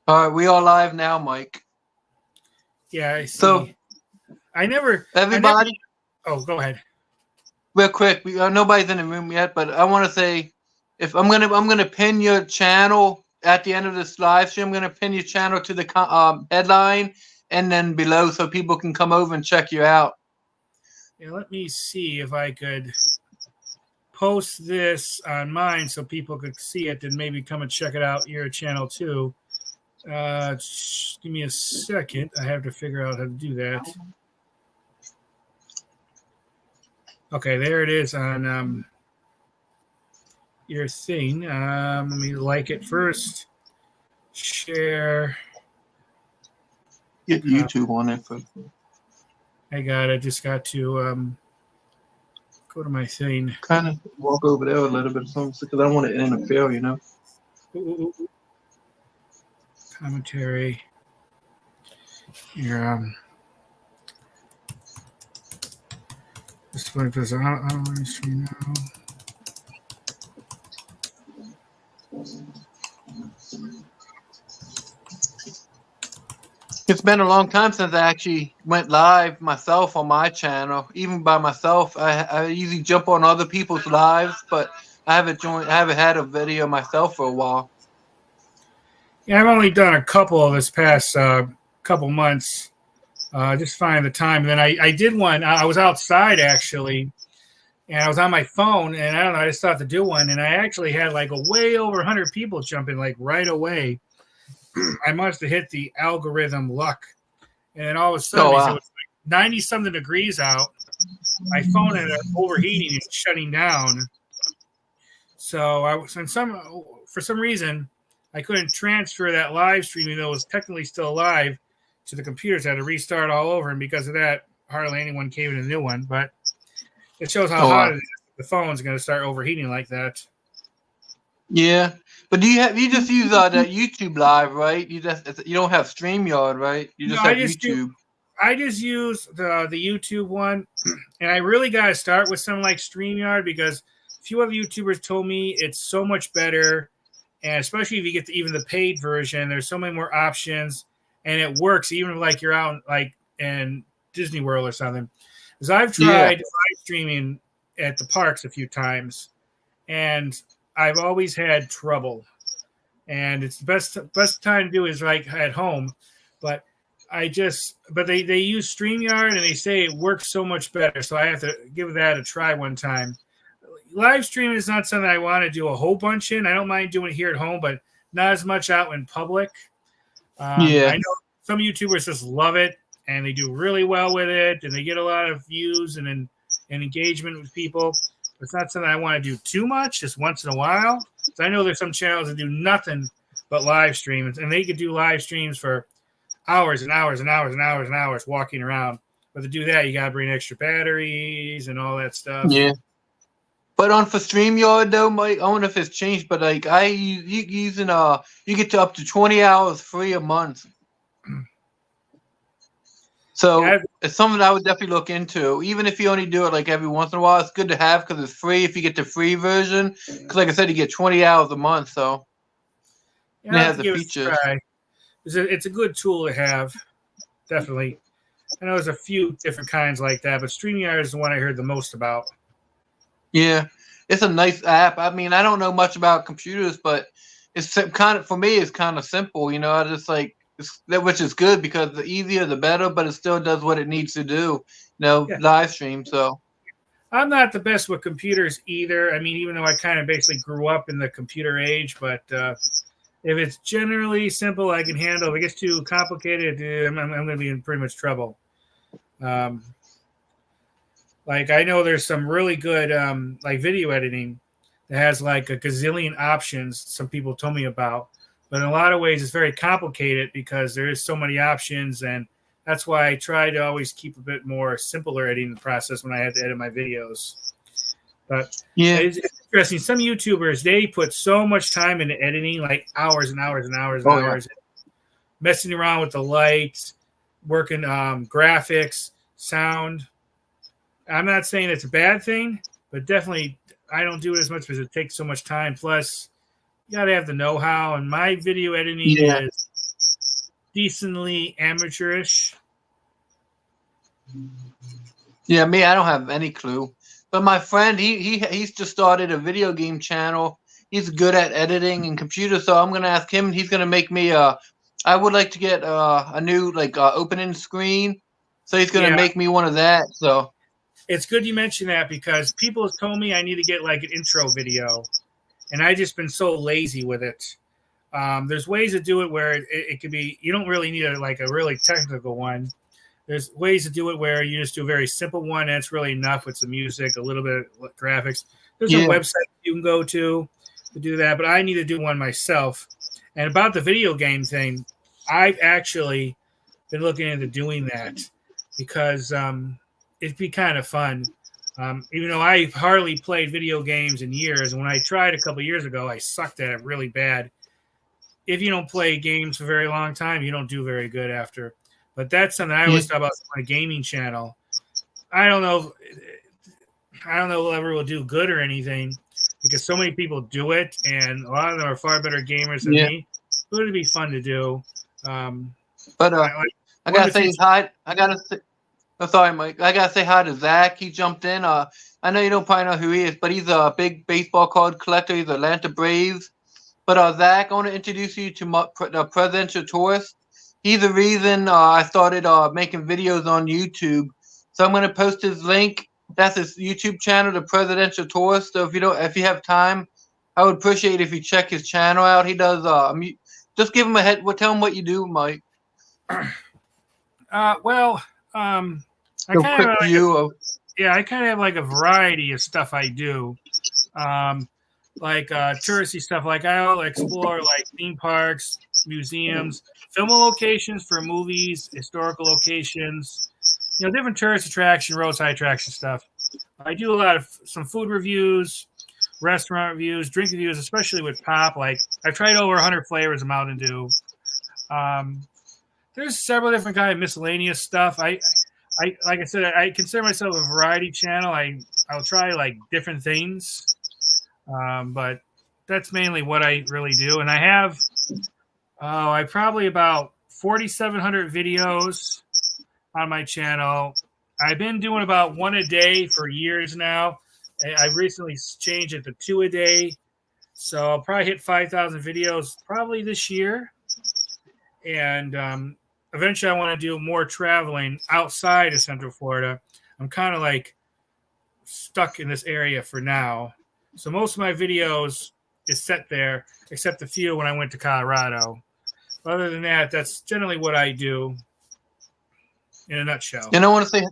All right, we are live now, Mike. Yeah, I So, see. I never. everybody, Oh, go ahead. real quick, nobody's in the room yet, but I want to say, if I'm gonna pin your channel at the end of this live stream. I'm gonna pin your channel to the headline and then below, so people can come over and check you out. Yeah, let me see if I could post this on mine so people could see it and maybe come and check it out your channel too. Give me a second. I have to figure out how to do that. Okay, there it is on your thing. Let me like it first. Share. Get YouTube on it first. I got it. Just got to go to my thing. Kind of walk over there a little bit, because I don't want to interfere, you know. Commentary. Here, this one goes on stream now. It's been a long time since I actually went live myself on my channel. Even by myself, I usually jump on other people's lives, but I haven't had a video myself for a while. Yeah, I've only done a couple of this past couple months. Just find the time. And then I did one. I was outside actually, and I was on my phone, and I don't know. I just thought to do one, and I actually had like a way over 100 people jumping like right away. I must have hit the algorithm luck, and all of a sudden it was like 90 something degrees out. My phone ended up overheating and shutting down. So I was for some reason I couldn't transfer that live stream, even though it was technically still live, to the computers. I had to restart all over, and because of that, hardly anyone came in a new one. But it shows how hot it is. The phone's going to start overheating like that. Yeah, but you just use that YouTube Live, right? You don't have StreamYard, right? You just have YouTube. I just use the YouTube one, and I really got to start with something like StreamYard, because a few other YouTubers told me it's so much better, and especially if you get even the paid version, there's so many more options, and it works even like you're out like in Disney World or something. Because I've tried live streaming at the parks a few times, and I've always had trouble, and it's the best time to do is like at home, but they use StreamYard and they say it works so much better, so I have to give that a try one time. Live streaming is not something I want to do a whole bunch in. I don't mind doing it here at home, but not as much out in public. I know some YouTubers just love it and they do really well with it, and they get a lot of views and engagement with people. It's not something I want to do too much, just once in a while. So I know there's some channels that do nothing but live streams, and they could do live streams for hours and hours and hours and hours and hours walking around. But to do that, you got to bring extra batteries and all that stuff. Yeah. But for StreamYard though, Mike, I wonder if it's changed. But like you get to up to 20 hours free a month. So it's something I would definitely look into. Even if you only do it like every once in a while, it's good to have because it's free if you get the free version. Because like I said, you get 20 hours a month. So it has the features. It's a good tool to have, definitely. I know there's a few different kinds like that, but StreamYard is the one I heard the most about. Yeah, it's a nice app. I mean, I don't know much about computers, but it's kind of, for me, it's kind of simple. You know, I just like, which is good because the easier the better, but it still does what it needs to do. Live stream. So I'm not the best with computers either. I mean, even though I kind of basically grew up in the computer age, but if it's generally simple, I can handle. If it gets too complicated, I'm going to be in pretty much trouble. Like I know there's some really good like video editing that has like a gazillion options. Some people told me about, but in a lot of ways it's very complicated because there is so many options, and that's why I try to always keep a bit more simpler editing process when I have to edit my videos. But it's interesting. Some YouTubers, they put so much time into editing, like hours and hours and hours and hours, messing around with the lights, working graphics, sound. I'm not saying it's a bad thing, but definitely I don't do it as much because it takes so much time. Plus, you got to have the know-how, and my video editing is decently amateurish. Yeah, me, I don't have any clue. But my friend, he's just started a video game channel. He's good at editing and computers, so I'm gonna ask him. He's gonna make me I would like to get a new opening screen, so he's gonna Yeah. make me one of that. So It's good you mentioned that because people have told me I need to get like an intro video, and I just been so lazy with it. There's ways to do it where it could be. You don't really need a really technical one. There's ways to do it where you just do a very simple one, and it's really enough with some music, a little bit of graphics. There's a website you can go to do that, but I need to do one myself. And about the video game thing, I've actually been looking into doing that because it'd be kind of fun. Even though I've hardly played video games in years, when I tried a couple years ago, I sucked at it really bad. If you don't play games for a very long time, you don't do very good after. But that's something I always thought about on a gaming channel. I don't know if ever will do good or anything because so many people do it, and a lot of them are far better gamers than me. It would be fun to do. But I gotta say hi. Oh, sorry, Mike. I gotta say hi to Zach. He jumped in. I know you don't probably know who he is, but he's a big baseball card collector. He's Atlanta Braves. But Zach, I want to introduce you to the Presidential Tourist. He's the reason I started making videos on YouTube. So I'm going to post his link. That's his YouTube channel, the Presidential Tourist. So if you have time, I would appreciate if you check his channel out. He does. Just give him a head. Tell him what you do, Mike. I kind of have like a variety of stuff I do. Touristy stuff. Like I'll explore like theme parks, museums, film locations for movies, historical locations, different tourist attraction, roadside attraction stuff. I do a lot of some food reviews, restaurant reviews, drink reviews, especially with pop. Like I've tried over 100 flavors of Mountain Dew. There's several different kind of miscellaneous stuff. Like I said, I consider myself a variety channel. I'll try like different things. But that's mainly what I really do. And I have, I probably about 4,700 videos on my channel. I've been doing about one a day for years now. I've recently changed it to 2 a day. So I'll probably hit 5,000 videos probably this year. And eventually I want to do more traveling outside of Central Florida. I'm kind of like stuck in this area for now. So most of my videos is set there, except a few when I went to Colorado. Other than that, that's generally what I do in a nutshell. And I want to say,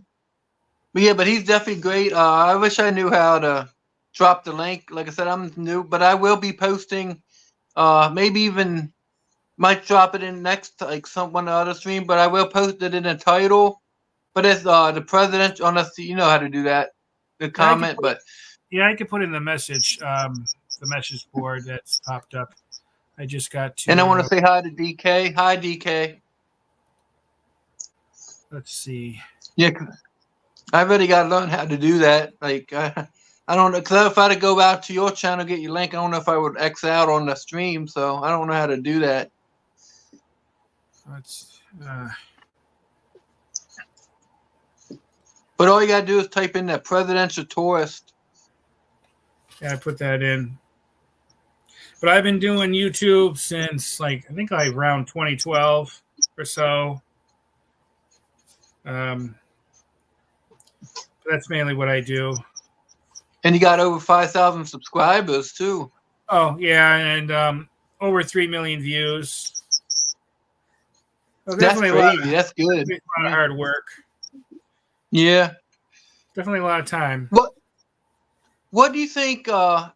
but he's definitely great. I wish I knew how to drop the link. Like I said, I'm new, but I will be posting. Maybe even might drop it in next, like one other stream. But I will post it in the title. But it's the president. Unless you know how to do that, the comment. I could put in the message board that's popped up. I just got to. And I want to say hi to DK. Hi, DK. Let's see. Yeah, I really got to learn how to do that. Like, I don't know, because if I had to go out to your channel, get your link, I don't know if I would X out on the stream, so I don't know how to do that. But all you got to do is type in that Presidential Tourist. Yeah, I put that in. But I've been doing YouTube since, I think around 2012 or so. That's mainly what I do. And you got over 5,000 subscribers, too. Oh, yeah, and over 3 million views. So that's crazy. That's good. A lot of hard work. Yeah. Definitely a lot of time. What do you think? So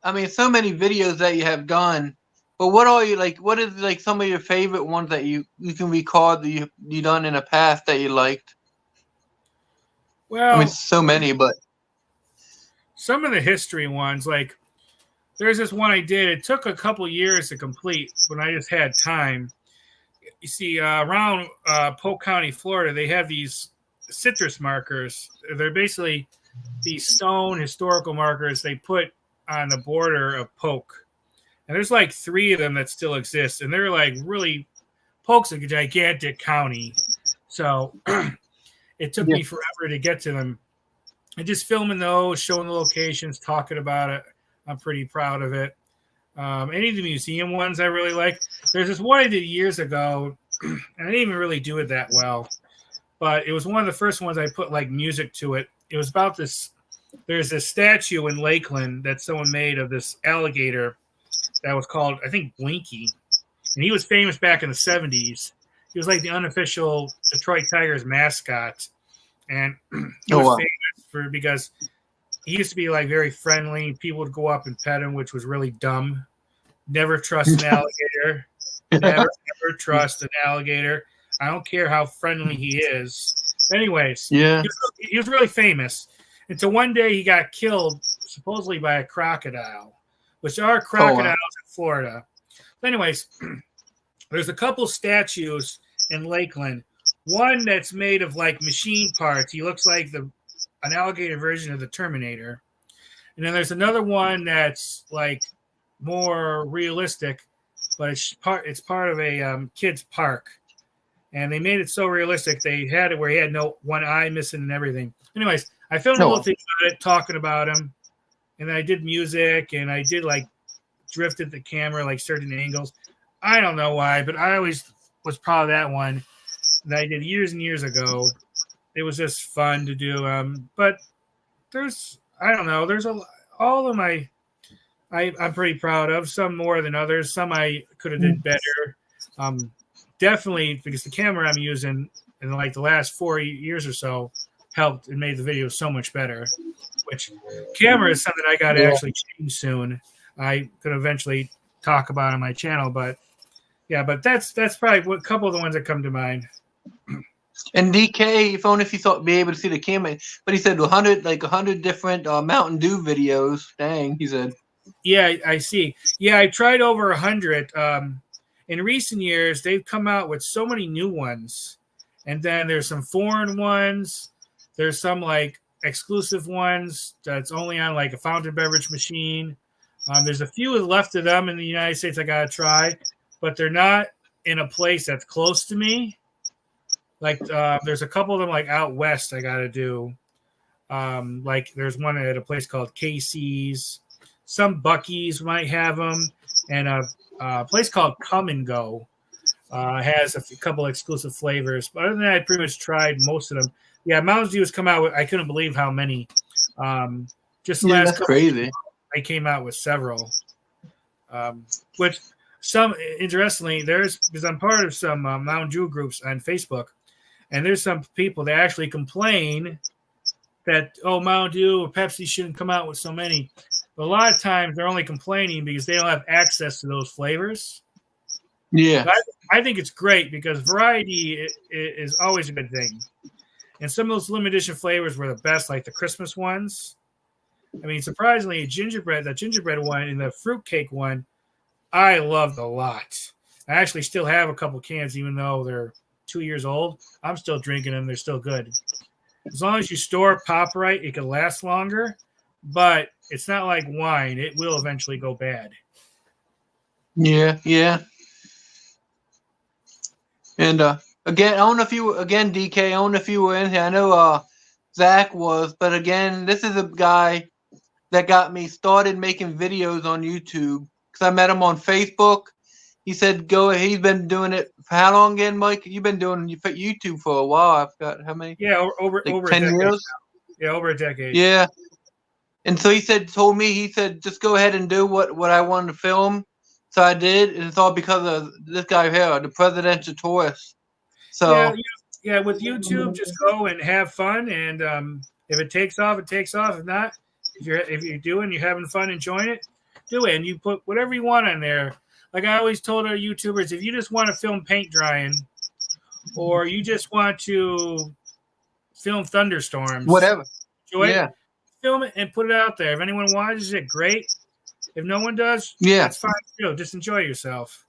many videos that you have done, but what are you like? What is like some of your favorite ones that you can recall that you done in the past that you liked? Well, so many, but some of the history ones, like there's this one I did. It took a couple years to complete when I just had time. You see, around Polk County, Florida, they have these citrus markers. They're basically these stone historical markers they put on the border of Polk. And there's like 3 of them that still exist. And they're like really, Polk's a gigantic county, so it took me forever to get to them. And just filming those, showing the locations, talking about it, I'm pretty proud of it. Any of the museum ones I really like. There's this one I did years ago, and I didn't even really do it that well, but it was one of the first ones I put like music to it. It was about this. There's this statue in Lakeland that someone made of this alligator that was called, I think, Blinky. And he was famous back in the 70s. He was like the unofficial Detroit Tigers mascot. And he was famous because he used to be like very friendly. People would go up and pet him, which was really dumb. Never trust an alligator. Never trust an alligator. I don't care how friendly he is. Anyways, he was really famous. Until one day he got killed, supposedly by a crocodile, which are crocodiles in Florida. But anyways, there's a couple statues in Lakeland. One that's made of like machine parts. He looks like an alligator version of the Terminator. And then there's another one that's like more realistic, but it's part of a kid's park. And they made it so realistic. They had it where he had no one eye missing and everything. Anyways, I filmed a little thing about it, talking about him. And then I did music, and I did like drifted the camera like certain angles. I don't know why, but I always was proud of that one that I did years and years ago. It was just fun to do. But there's all of my I'm pretty proud of. Some more than others. Some I could have did better. Definitely because the camera I'm using in like the last 4 years or so helped and made the video so much better. Which camera is something I got to actually change soon. I could eventually talk about on my channel, but that's probably a couple of the ones that come to mind. And DK, if only if you thought be able to see the camera, but he said 100 different Mountain Dew videos. Dang, he said. Yeah, I see. Yeah, I tried over 100. In recent years, they've come out with so many new ones, and then there's some foreign ones. There's some like exclusive ones that's only on like a fountain beverage machine. There's a few left of them in the United States I gotta try, but they're not in a place that's close to me. Like there's a couple of them like out west I gotta do. Like there's one at a place called Casey's. Some Buc-ee's might have them, and a place called Come and Go has a couple exclusive flavors. But other than that, I pretty much tried most of them. Yeah, Mountain Dew has come out with, I couldn't believe how many. Just the last couple crazy. I came out with several. Which some interestingly, because I'm part of some Mountain Dew groups on Facebook, and there's some people that actually complain that Mountain Dew or Pepsi shouldn't come out with so many. But a lot of times they're only complaining because they don't have access to those flavors. Yeah, but I think it's great because variety is always a good thing. And some of those limited edition flavors were the best, like the Christmas ones. I mean, surprisingly, that gingerbread one and the fruitcake one, I loved a lot. I actually still have a couple cans, even though they're 2 years old. I'm still drinking them. They're still good. As long as you store pop right, it can last longer. But it's not like wine. It will eventually go bad. Yeah. And again, I don't know if you DK, I don't know if you were in here. I know Zach was, but again, this is a guy that got me started making videos on YouTube because I met him on Facebook. He said, "Go." He's been doing it for how long again, Mike? You've been doing YouTube for a while. I forgot how many. Yeah, over 10 years. Yeah, over a decade. Yeah. And so he said, just go ahead and do what I wanted to film. So I did, and it's all because of this guy here, the presidential tourist. So yeah, with YouTube, just go and have fun, and if it takes off, it takes off. If not, if you're having fun, enjoying it, do it, and you put whatever you want on there. Like I always told our YouTubers, if you just want to film paint drying, or you just want to film thunderstorms, whatever, enjoy it. Film it and put it out there. If anyone watches it, great. If no one does, that's fine too. Just enjoy yourself.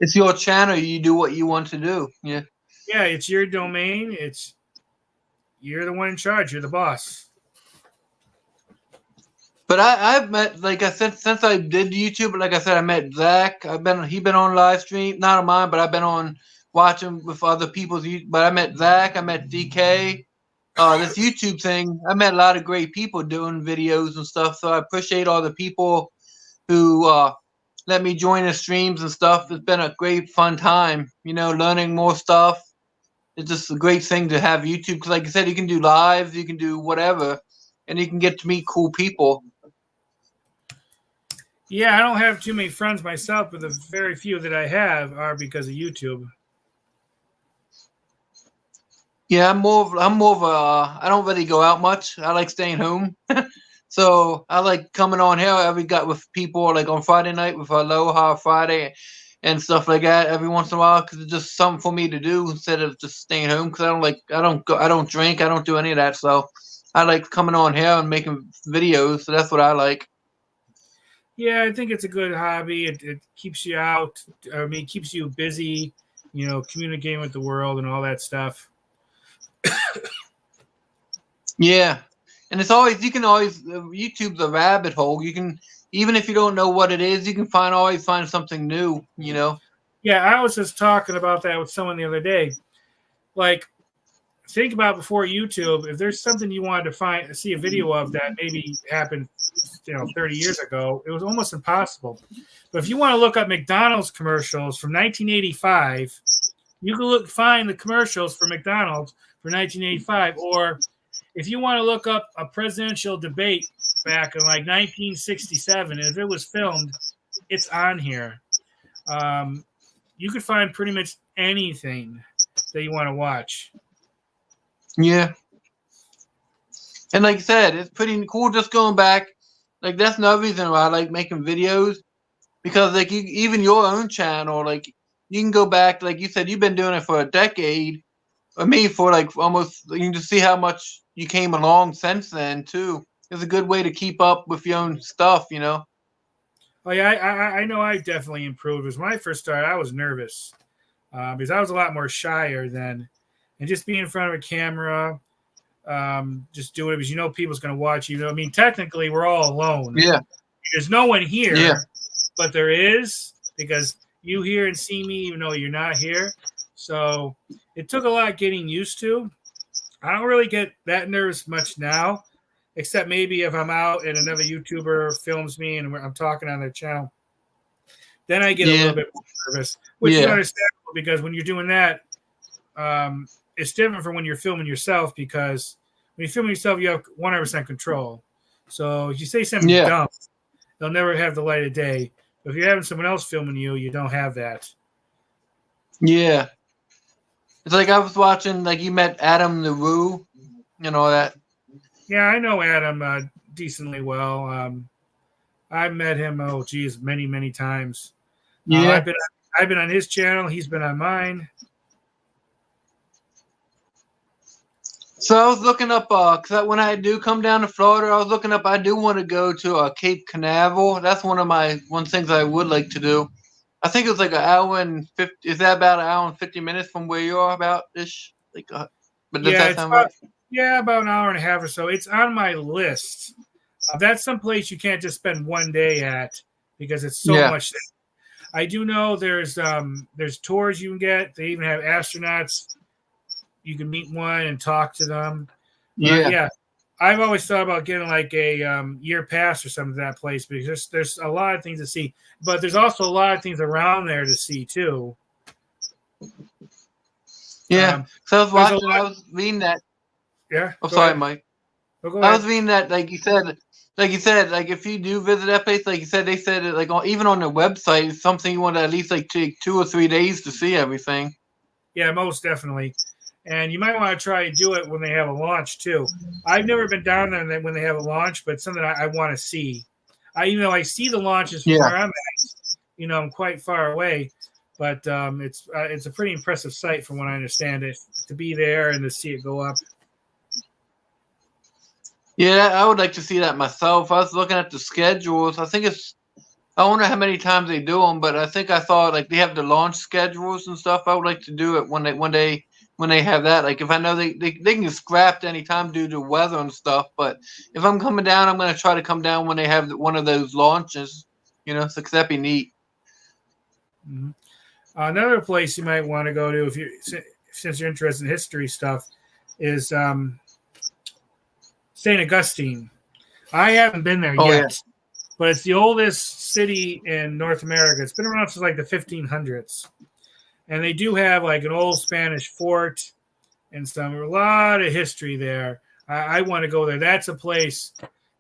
It's your channel. You do what you want to do. Yeah. Yeah, it's your domain. You're the one in charge. You're the boss. But I've met, like I said, since I did YouTube, like I said, I met Zach. He been on live stream, not on mine, but I've been on watching with other people's. But I met Zach, I met DK. This YouTube thing, I met a lot of great people doing videos and stuff. So I appreciate all the people who let me join the streams and stuff. It's been a great fun time, learning more stuff. It's just a great thing to have YouTube because, like I said, you can do lives, you can do whatever, and you can get to meet cool people. Yeah, I don't have too many friends myself, but the very few that I have are because of YouTube. Yeah, I'm more of a. I don't really go out much. I like staying home. So I like coming on here with people like on Friday night with Aloha Friday and stuff like that every once in a while because it's just something for me to do instead of just staying home because I don't drink, I don't do any of that. So I like coming on here and making videos. So that's what I like. Yeah, I think it's a good hobby. It keeps you out. I mean, it keeps you busy, communicating with the world and all that stuff. Yeah. And you can always YouTube's a rabbit hole. You can, even if you don't know what it is, you can always find something new, Yeah, I was just talking about that with someone the other day. Like, think about before YouTube, if there's something you wanted to see a video of that maybe happened, 30 years ago, it was almost impossible. But if you want to look up McDonald's commercials from 1985, you can find the commercials for McDonald's for 1985, or if you want to look up a presidential debate back in like 1967, and if it was filmed, it's on here. You could find pretty much anything that you want to watch. Yeah. And like I said, it's pretty cool just going back. Like, that's another reason why I like making videos, because like even your own channel, like you can go back, like you said, you've been doing it for a decade. I mean, for like almost, you can just see how much you came along since then too. It's a good way to keep up with your own stuff, Oh yeah, I know I definitely improved. Because when I first started, I was nervous because I was a lot more shyer then, and just being in front of a camera, just doing it because people's going to watch you. I mean, technically, we're all alone. Yeah. There's no one here, yeah. But there is, because you hear and see me even though you're not here. So it took a lot getting used to. I don't really get that nervous much now, except maybe if I'm out and another YouTuber films me and I'm talking on their channel. Then I get a little bit more nervous, which is understandable because when you're doing that, it's different from when you're filming yourself, because when you film yourself, you have 100% control. So if you say something dumb, they'll never have the light of day. But if you're having someone else filming you, you don't have that. Yeah. It's like I was watching, like you met Adam the Woo, that. Yeah, I know Adam decently well. I've met him, many, many times. Yeah. I've been on his channel. He's been on mine. So I was looking up, because when I do come down to Florida, I was looking up, I do want to go to Cape Canaveral. That's one things I would like to do. I think it was like an hour and 50. Is that about an hour and 50 minutes from where you are about ish? Like, but does that sound right? Yeah, about an hour and a half or so. It's on my list. That's someplace you can't just spend one day at because it's so much. I do know there's tours you can get. They even have astronauts. You can meet one and talk to them. Yeah. I've always thought about getting like a year pass or something to that place because there's a lot of things to see, but there's also a lot of things around there to see too. Yeah. So I was reading that. Yeah. Oh, sorry, Mike. I was reading that, like you said, like if you do visit that place, like you said, they said it like even on their website, it's something you want to at least like take 2 or 3 days to see everything. Yeah, most definitely. And you might want to try to do it when they have a launch too. I've never been down there when they have a launch, but it's something I want to see. Even though I see the launches from where I'm at, I'm quite far away, but it's a pretty impressive sight from what I understand it, to be there and to see it go up. Yeah, I would like to see that myself. I was looking at the schedules. I wonder how many times they do them, but I think I thought like they have the launch schedules and stuff. I would like to do it when they when they have that. Like if I know they can get scrapped anytime due to weather and stuff. But if I'm coming down, I'm gonna try to come down when they have one of those launches. So that'd be neat. Mm-hmm. Another place you might want to go to if you since you're interested in history stuff is St. Augustine. I haven't been there yet, yeah. but it's the oldest city in North America. It's been around since like the 1500s. And they do have like an old Spanish fort and a lot of history there. I want to go there. That's a place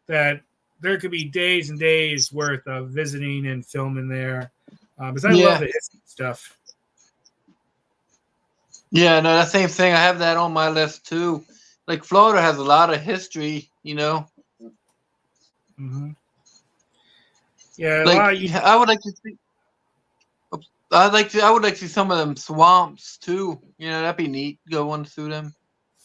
that there could be days and days worth of visiting and filming there. Because I love the history stuff. Yeah, no, that same thing. I have that on my list too. Like Florida has a lot of history, Mm-hmm. Yeah, I would like to see. I would like to see some of them swamps too. That'd be neat. Going through them.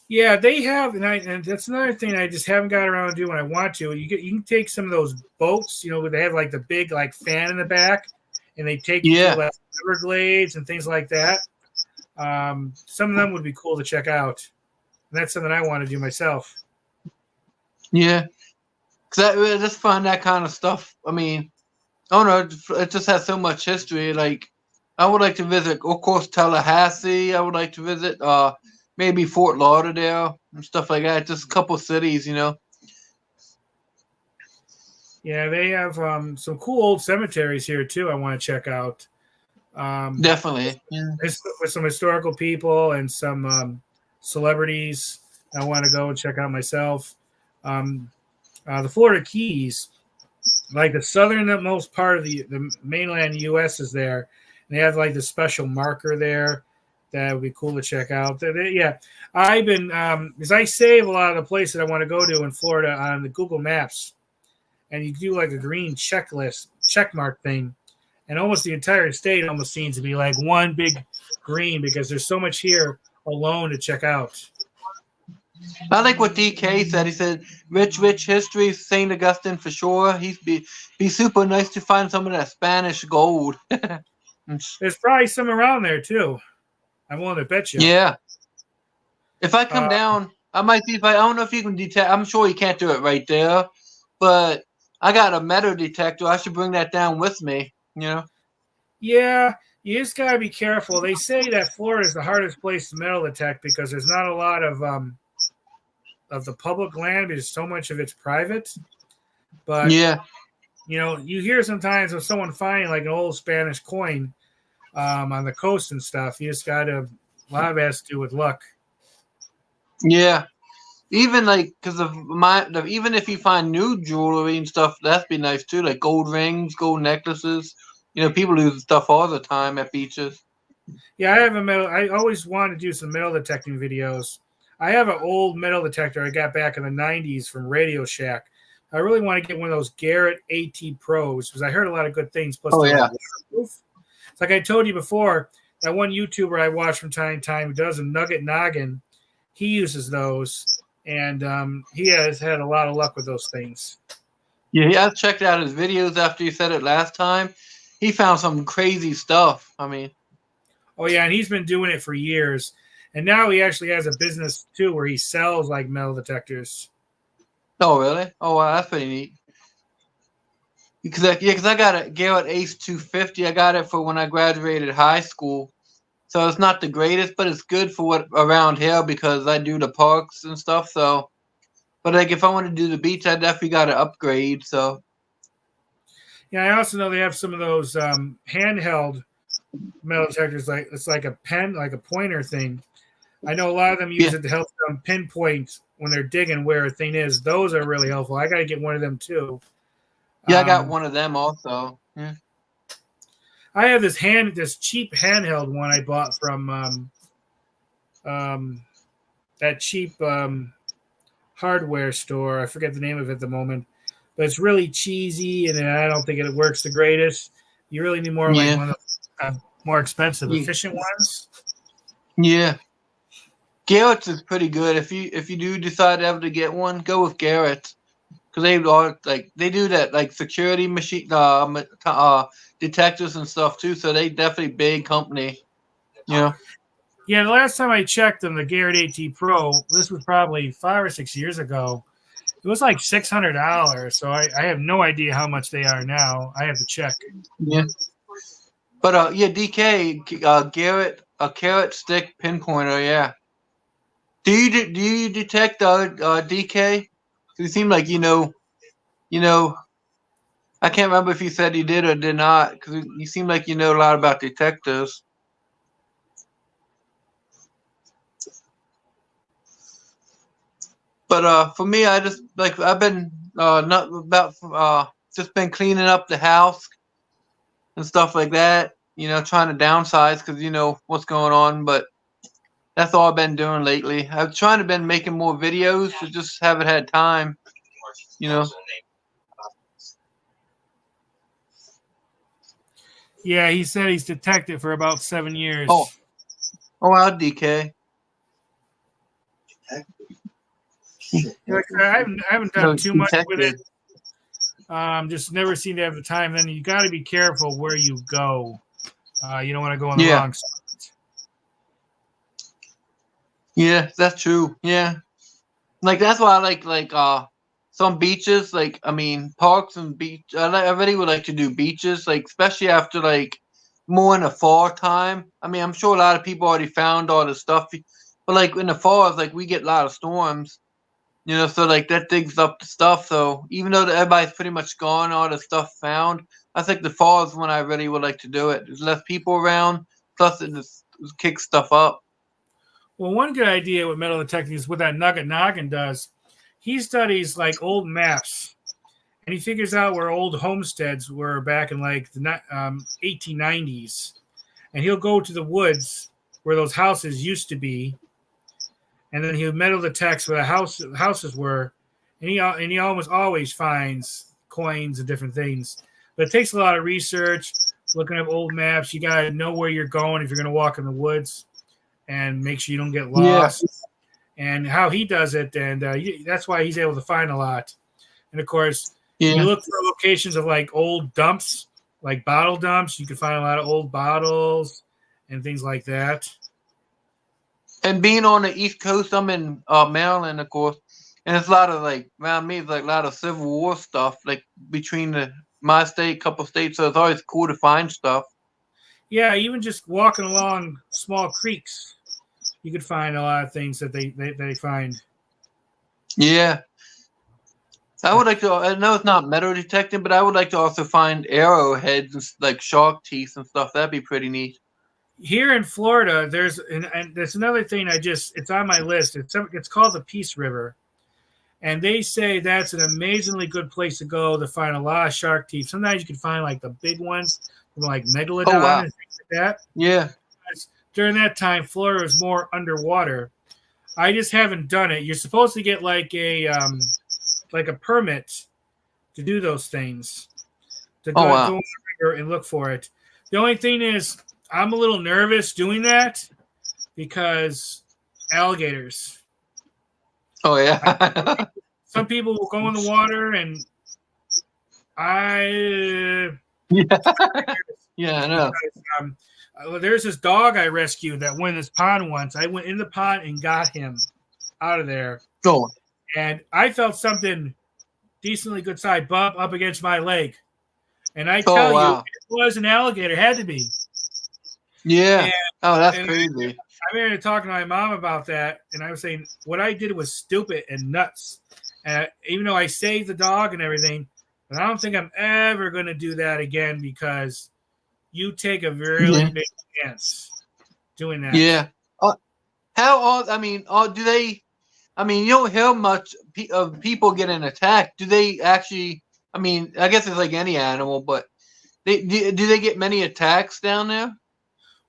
Yeah, they have, and that's another thing I just haven't got around to do when I want to. You can take some of those boats, where they have like the big like fan in the back, and they take you to like Everglades and things like that. Some of them would be cool to check out, and that's something I want to do myself. Yeah, because I just find that kind of stuff. I mean, I don't know, it just has so much history. Like, I would like to visit, of course, Tallahassee. I would like to visit, maybe Fort Lauderdale and stuff like that. Just a couple cities, Yeah, they have some cool old cemeteries here too. I want to check out. Definitely, with some historical people and some celebrities. I want to go and check out myself. The Florida Keys, like the southernmost part of the mainland U.S. is there. And they have like the special marker there that would be cool to check out. Yeah, I've been because I save a lot of the places I want to go to in Florida on the Google Maps, and you do like a green checklist checkmark thing, and almost the entire state almost seems to be like one big green because there's so much here alone to check out. I like what DK said. He said, rich history, St. Augustine for sure. He'd be super nice to find some of that Spanish gold. There's probably some around there, too. I'm willing to bet you. Yeah. If I come down, I might see if I don't know if you can detect. I'm sure you can't do it right there. But I got a metal detector. I should bring that down with me, Yeah. You just got to be careful. They say that Florida is the hardest place to metal detect because there's not a lot of the public land because so much of it's private. But you hear sometimes of someone finding like an old Spanish coin on the coast and stuff. You just got to, a lot of it has to do with luck. Yeah. Even like because even if you find new jewelry and stuff, that'd be nice too. Like gold rings, gold necklaces. People lose stuff all the time at beaches. Yeah, I always wanted to do some metal detecting videos. I have an old metal detector I got back in the 90s from Radio Shack. I really want to get one of those Garrett AT Pros because I heard a lot of good things. Plus, it's like I told you before, that one YouTuber I watch from time to time who does a Nugget Noggin, he uses those, and he has had a lot of luck with those things. Yeah, I checked out his videos after you said it last time. He found some crazy stuff. I mean. Oh, yeah, and he's been doing it for years. And now he actually has a business, too, where he sells, like, metal detectors. Oh, really? Oh, wow, that's pretty neat. Because I got a Garrett Ace 250. I got it for when I graduated high school. So it's not the greatest, but it's good for what around here because I do the parks and stuff. So, but, like, if I want to do the beach, I definitely got to upgrade, so. Yeah, I also know they have some of those handheld metal detectors. Like it's like a pen, like a pointer thing. I know a lot of them use it to help them pinpoint when they're digging where a thing is. Those are really helpful. I got to get one of them too. Yeah, I got one of them also. Yeah. I have this cheap handheld one I bought from that cheap hardware store. I forget the name of it at the moment, but it's really cheesy and I don't think it works the greatest. You really need more like one of the more expensive, efficient ones. Yeah. Garrett's is pretty good. If you do decide ever to get one, go with Garrett because they do that like security machine detectors and stuff too. So they definitely big company. Yeah, the last time I checked on the Garrett AT Pro, this was probably 5 or 6 years ago. It was like $600. So I have no idea how much they are now. I have to check. Yeah. But yeah, DK, Garrett, a carrot stick pinpointer. Yeah. Do you detect DK? You seem like you know. I can't remember if you said you did or did not, because you seem like you know a lot about detectors. But for me, I just like I've been not about just been cleaning up the house and stuff like that. Trying to downsize because what's going on. But that's all I've been doing lately. I've trying to been making more videos, but just haven't had time. You know. Yeah, he said he's detected for about 7 years. Oh wow, DK. I haven't done too much with detected. it. Just never seem to have the time. Then you got to be careful where you go. You don't want to go on the wrong side. Yeah, that's true. Yeah, like that's why I like some beaches. Like I mean, parks and beach. I really would like to do beaches, like especially after like more in the fall time. I mean, I'm sure a lot of people already found all the stuff, but like in the fall, it's like we get a lot of storms. So like that digs up the stuff. So even though everybody's pretty much gone, all the stuff found, I think the fall is when I really would like to do it. There's less people around, plus it just kicks stuff up. Well, one good idea with metal detecting is what that Nugget Noggin does. He studies like old maps, and he figures out where old homesteads were back in like the 1890s. And he'll go to the woods where those houses used to be, and then he'll metal detect where the houses were, and he almost always finds coins and different things. But it takes a lot of research, looking up old maps. You gotta know where you're going if you're gonna walk in the woods, and make sure you don't get lost. Yeah. And how he does it, and that's why he's able to find a lot. And of course, you look for locations of like old dumps, like bottle dumps. You can find a lot of old bottles and things like that. And being on the East Coast, I'm in Maryland, of course, and it's a lot of like around me, it's like a lot of Civil War stuff, like between my state, couple states. So it's always cool to find stuff. Yeah, even just walking along small creeks, you could find a lot of things that they find. Yeah. I would like to. I know it's not metal detecting, but I would like to also find arrowheads and like shark teeth and stuff. That'd be pretty neat. Here in Florida, there's another thing. It's on my list. It's called the Peace River, and they say that's an amazingly good place to go to find a lot of shark teeth. Sometimes you can find like the big ones, like megalodon and things like that. Yeah. During that time, Florida was more underwater. I just haven't done it. You're supposed to get like a permit to do those things, to go in the river and look for it. The only thing is, I'm a little nervous doing that because alligators. Oh yeah. Some people will go in the water, and yeah, I know. Because, there's this dog I rescued that went in this pond once. I went in the pond and got him out of there. Oh. And I felt something decently good size bump up against my leg. And I tell you, it was an alligator. It had to be. Yeah. That's crazy. I remember talking to my mom about that, and I was saying what I did was stupid and nuts. And even though I saved the dog and everything, but I don't think I'm ever going to do that again because you take a really big chance doing that. Yeah. Do they? I mean, you don't hear much of people getting attacked. Do they actually? I mean, I guess it's like any animal, but do they get many attacks down there?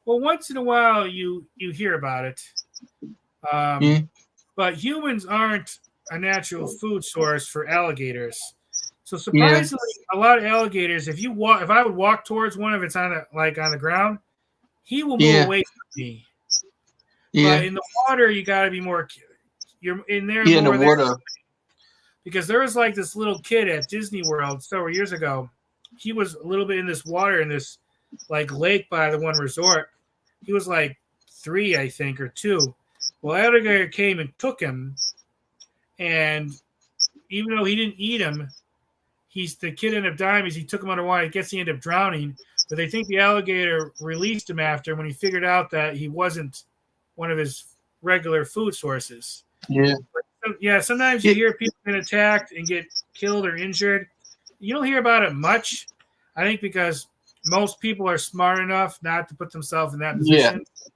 Well, once in a while you hear about it, but humans aren't a natural food source for alligators. So surprisingly, a lot of alligators, if I would walk towards one, if it's on the ground, he will move away from me. Yeah. But in the water, you got to be more. You're in there. In the water. Because there was like this little kid at Disney World several years ago. He was a little bit in this water in this like lake by the one resort. He was like 3, I think, or 2. Well, alligator came and took him, and even though he didn't eat him, the kid ended up dying because he took him underwater. I guess he ended up drowning, but they think the alligator released him after when he figured out that he wasn't one of his regular food sources. Yeah. But, yeah, sometimes you hear people get attacked and get killed or injured. You don't hear about it much, I think, because most people are smart enough not to put themselves in that position. Yeah.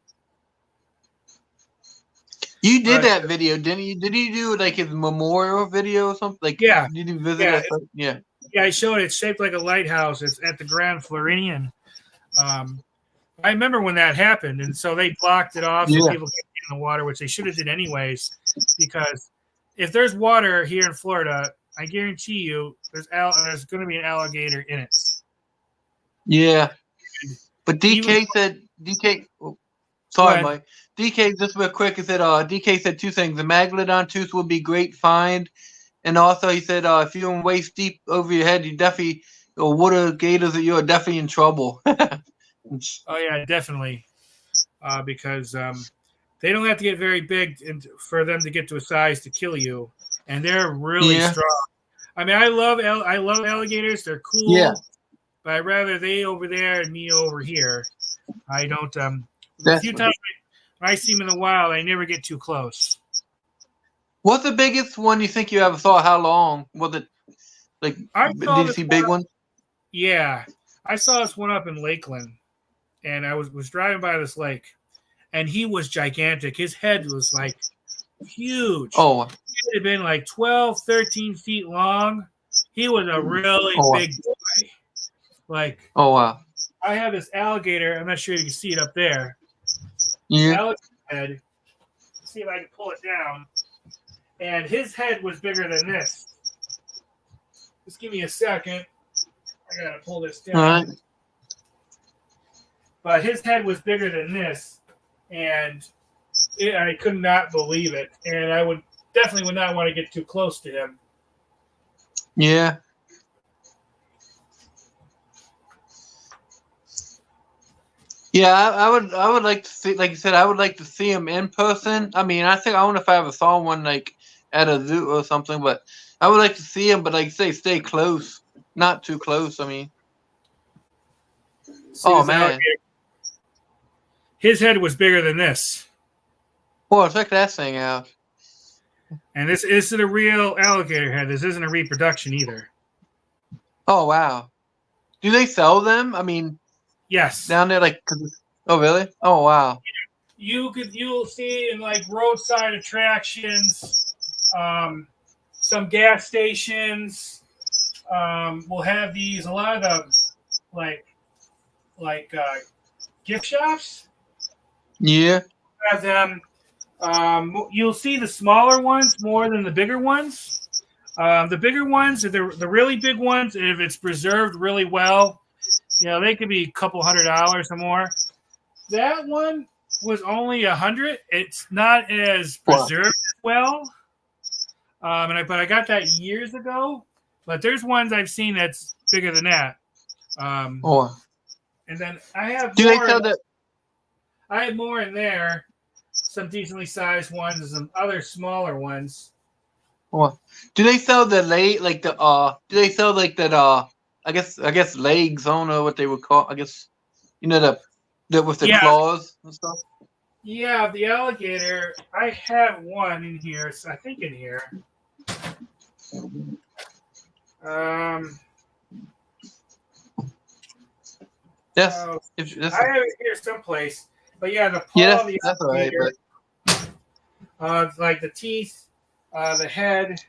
You did that video, didn't you? Did you do like his memorial video or something? Like, yeah. Did you visit it? Yeah. Yeah, I showed it. It's shaped like a lighthouse. It's at the Grand Floridian. I remember when that happened, and so they blocked it off so people can't get in the water, which they should have did anyways, because if there's water here in Florida, I guarantee you there's going to be an alligator in it. Yeah. But DK said, sorry, Mike. DK, just real quick, he said, DK said 2 things. The Megalodon tooth would be great find. And also he said, if you're in waist deep over your head, you definitely, or water gators, you're definitely in trouble. Oh, yeah, definitely. Because they don't have to get very big for them to get to a size to kill you. And they're really strong. I mean, I love alligators. They're cool. Yeah. But I'd rather they over there and me over here. I don't. A few times when I see them in the wild, I never get too close. What's the biggest one you think you ever saw? How long was it? Like, did you see big ones? Yeah, I saw this one up in Lakeland, and I was driving by this lake, and he was gigantic. His head was like huge. Oh, he had been like 12, 13 feet long. He was a really big boy. Like, oh wow! I have this alligator. I'm not sure you can see it up there. Yeah. Alligator head. Let's see if I can pull it down. And his head was bigger than this. Just give me a second. I gotta pull this down. All right. But his head was bigger than this, and I could not believe it. And I definitely would not want to get too close to him. Yeah. Yeah, I would like to see, like you said, I would like to see him in person. I mean, I don't know if I ever saw one like at a zoo or something, but I would like to see him. But like you say, stay close, not too close. I mean, man, his head was bigger than this. Boy, check that thing out. And this is a real alligator head. This isn't a reproduction either. Oh wow! Do they sell them? I mean. Yes. Down there, like, oh really? Oh wow. You'll see in like roadside attractions, some gas stations. Will have these. A lot of them, like gift shops. Yeah. Have them. You'll see the smaller ones more than the bigger ones. The bigger ones, the really big ones, if it's preserved really well. They could be a couple $100 or more. That one was only $100. It's not as preserved well. But I got that years ago. But there's ones I've seen that's bigger than that. And then I have. Do they sell that? I have more in there. Some decently sized ones and some other smaller ones. Do they sell the Do they sell like that? I guess legs. I don't know what they would call. I guess the with the claws and stuff. Yeah, the alligator. I have one in here. So I think in here. Yes. I have it here someplace. But yeah, the paw of the alligator. Right, like the teeth, the head.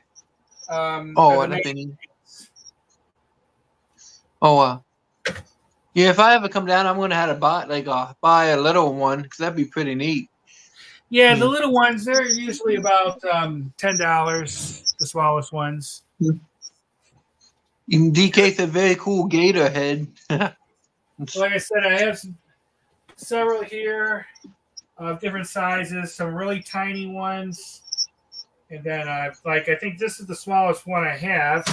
Oh wow! Yeah, if I ever come down, I'm gonna have to buy a little one because that'd be pretty neat. Yeah, the little ones they're usually about $10. The smallest ones. In DK's a very cool gator head. Like I said, I have several here of different sizes. Some really tiny ones, and then I think this is the smallest one I have.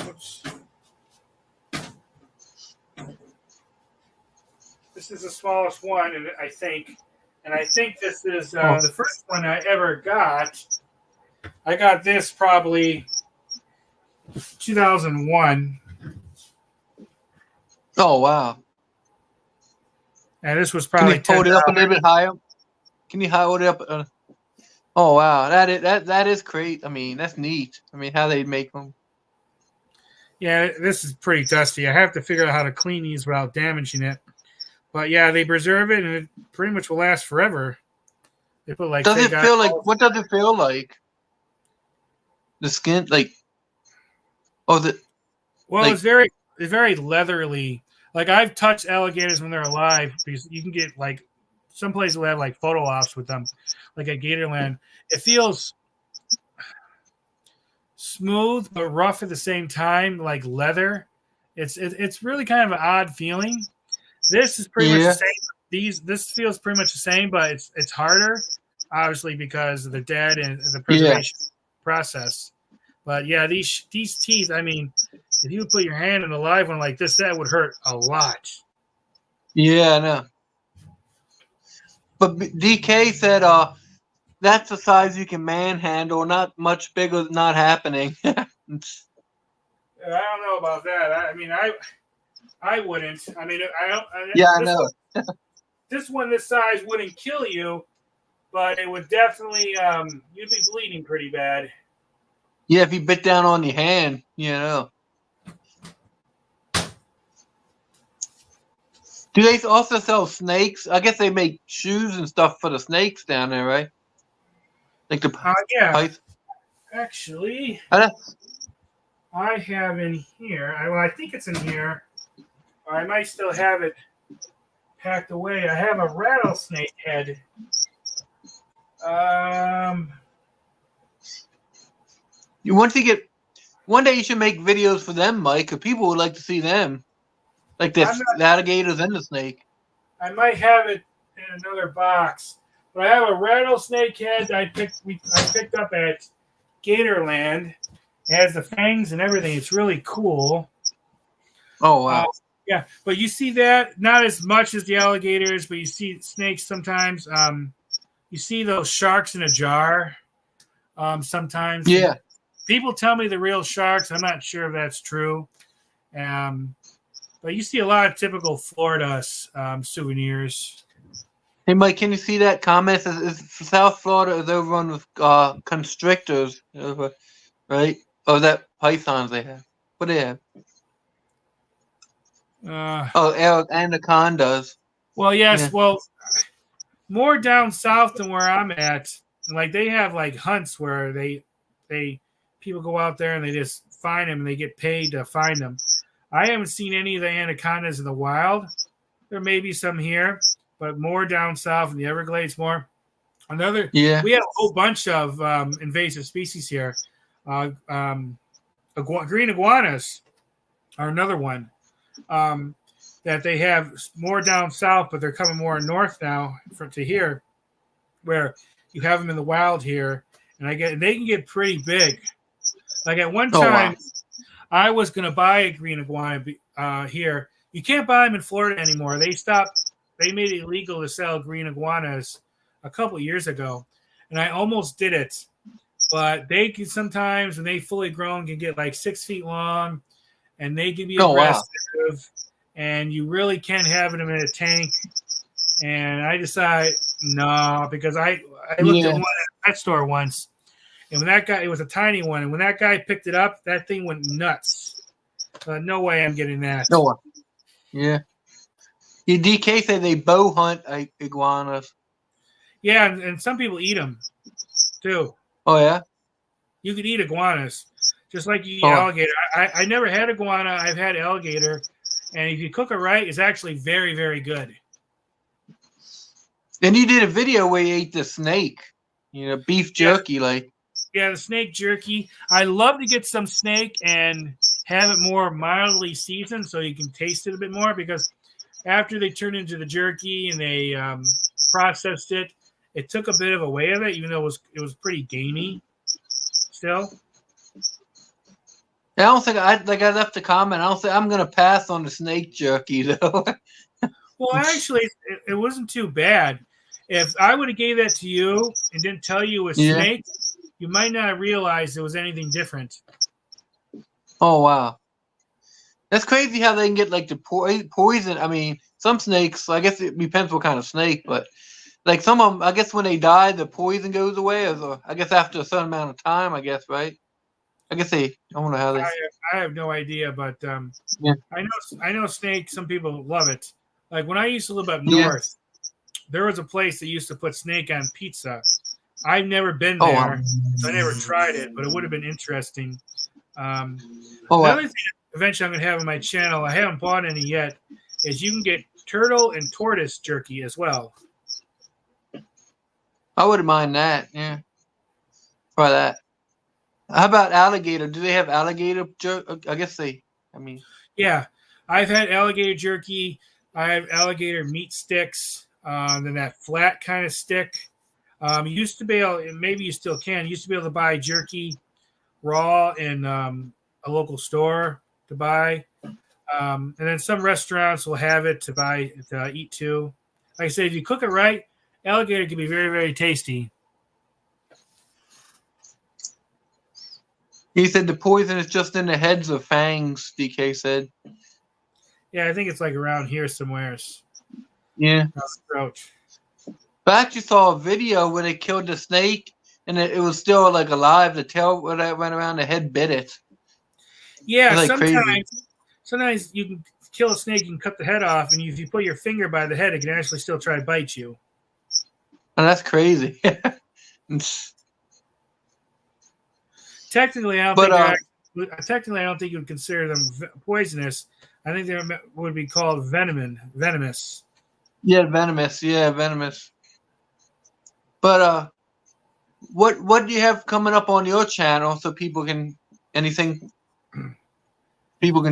Oops. This is the smallest one, and I think this is Oh. the first one I ever got. I got this probably 2001, Oh wow. and this was Can probably you hold it up a little bit higher? Can you hold it up? Oh wow, that is great. I mean, that's neat. I mean, how they make them. Yeah, this is pretty dusty. I have to figure out how to clean these without damaging it. But yeah, they preserve it, and it pretty much will last forever. They put like. Does it feel like? What does it feel like? The skin, like. Oh, Well, like, it's very leathery. Like I've touched alligators when they're alive because you can get like some places will have like photo ops with them, like at Gatorland. It feels smooth but rough at the same time, like leather. It's really kind of an odd feeling. This is pretty much the same. This feels pretty much the same, but it's harder, obviously because of the dead and the preservation process. But yeah, these teeth. I mean, if you put your hand in a live one like this, that would hurt a lot. Yeah, I know. But DK said, that's the size you can manhandle. Not much bigger. Not happening. I don't know about that. I mean, I wouldn't. I mean, I know. This one this size wouldn't kill you, but it would definitely. You'd be bleeding pretty bad. Yeah, if you bit down on your hand, you know. Do they also sell snakes? I guess they make shoes and stuff for the snakes down there, right? Like the yeah. python. Actually, I have in here. I think it's in here. I might still have it packed away. I have a rattlesnake head. One day you should make videos for them, Mike, because people would like to see them. Like the alligators and the snake. I might have it in another box. But I have a rattlesnake head I picked up at Gatorland. It has the fangs and everything. It's really cool. Oh, wow. Yeah, but you see that, not as much as the alligators, but you see snakes sometimes. You see those sharks in a jar sometimes. Yeah. People tell me the real sharks. I'm not sure if that's true. But you see a lot of typical Florida souvenirs. Hey, Mike, can you see that comment? Is South Florida is overrun with constrictors, right? Oh, that pythons they have. What do they have? Anacondas. Well, yes. Yeah. Well, more down south than where I'm at. Like they have like hunts where people go out there and they just find them and they get paid to find them. I haven't seen any of the anacondas in the wild. There may be some here, but more down south in the Everglades. More. We have a whole bunch of invasive species here. Green iguanas are another one that they have more down south, but they're coming more north now to here, where you have them in the wild here, and they can get pretty big. Like at one time, I was going to buy a green iguana here. You can't buy them in Florida anymore. They made it illegal to sell green iguanas a couple of years ago, and I almost did it. But they can sometimes, when they fully grown, can get like 6 feet long, and they can be aggressive, and you really can't have them in a tank. And I decided, no, because I looked at one at a pet store once, and when that guy, it was a tiny one, and when that guy picked it up, that thing went nuts. No way I'm getting that. No way. Yeah. DK said they bow hunt iguanas. Yeah, and some people eat them too. Oh, yeah? You could eat iguanas, just like you eat alligator. I never had iguana. I've had alligator, and if you cook it right, it's actually very, very good. And you did a video where you ate the snake, beef jerky, like. Yeah, the snake jerky. I love to get some snake and have it more mildly seasoned so you can taste it a bit more, because after they turned into the jerky and they processed it, it took a bit of away of it, even though it was pretty gamey still. I don't think I left a comment. I don't think I'm going to pass on the snake jerky though. Well, actually, it wasn't too bad. If I would have gave that to you and didn't tell you it was Yeah. snake, you might not have realized it was anything different. Oh wow. That's crazy how they can get like the poison. I mean, some snakes. I guess it depends what kind of snake, but like some of them, I guess when they die, the poison goes away. I guess after a certain amount of time. I guess right. I guess they. I don't know how they. I have no idea, but Yeah. I know snake. Some people love it. Like when I used to live up Yeah. north, there was a place that used to put snake on pizza. I've never been Oh, there, wow. so I never tried it, but it would have been interesting. Oh, Another wow. thing eventually I'm going to have on my channel, I haven't bought any yet, is you can get turtle and tortoise jerky as well. I wouldn't mind that. Yeah. Try that. How about alligator? Do they have alligator jerky? I guess they. I mean. Yeah, I've had alligator jerky. I have alligator meat sticks. Then that flat kind of stick. You used to be able, maybe you still can. You used to be able to buy jerky raw in a local store to buy, and then some restaurants will have it to buy to eat too. Like I said, if you cook it right, alligator can be very, very tasty. He said the poison is just in the heads of fangs. DK said. Yeah, I think it's like around here somewhere. Yeah. Throat. But I actually saw a video where they killed the snake and it was still like alive. The tail when it went around, the head bit it. Yeah, It's like sometimes you can kill a snake, you can cut the head off, and if you put your finger by the head, it can actually still try to bite you. And that's crazy. Technically, I don't think you would consider them poisonous. I think they would be called venomous. Yeah, venomous. Yeah, venomous. But what do you have coming up on your channel so people can